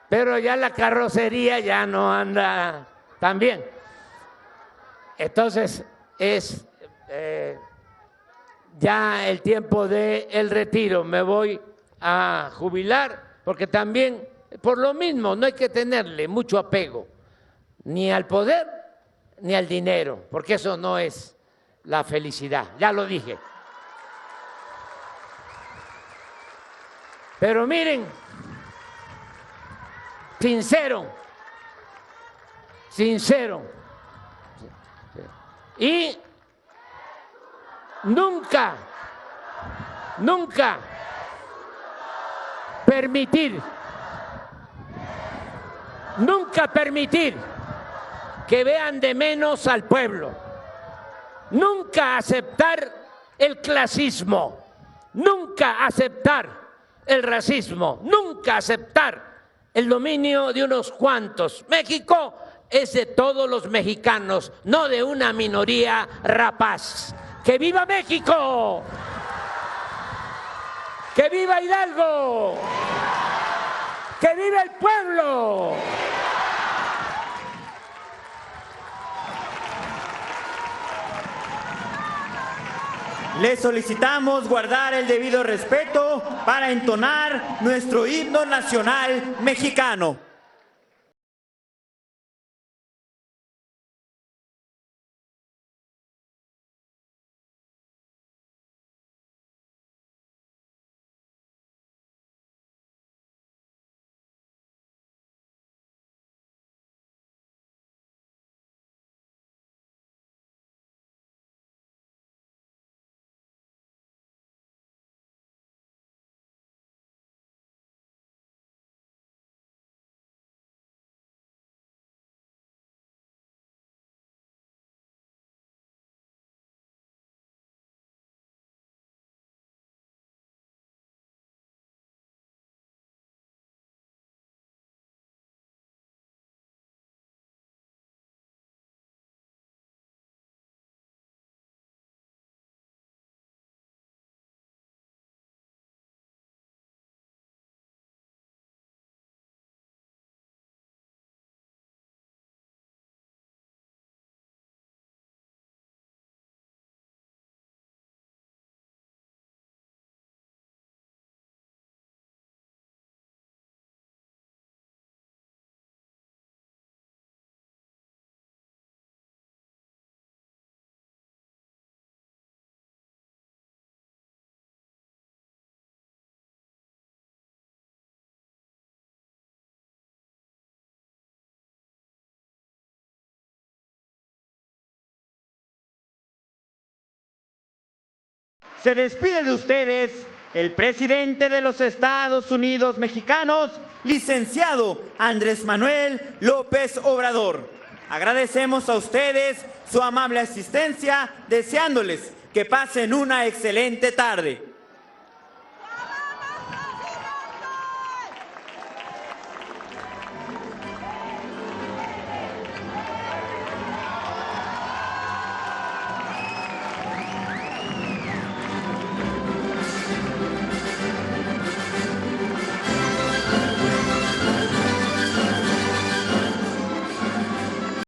Pero ya la carrocería ya no anda tan bien. Entonces es ya el tiempo del retiro. Me voy a jubilar porque también, por lo mismo, no hay que tenerle mucho apego ni al poder ni al dinero, porque eso no es la felicidad, ya lo dije. Pero miren, sincero, y nunca permitir que vean de menos al pueblo, nunca aceptar el clasismo, nunca aceptar el racismo, nunca aceptar el dominio de unos cuantos. México es de todos los mexicanos, no de una minoría rapaz. ¡Que viva México! ¡Que viva Hidalgo! ¡Que viva el pueblo! Le solicitamos guardar el debido respeto para entonar nuestro himno nacional mexicano. Se despide de ustedes el presidente de los Estados Unidos mexicanos, licenciado Andrés Manuel López Obrador. Agradecemos a ustedes su amable asistencia, deseándoles que pasen una excelente tarde.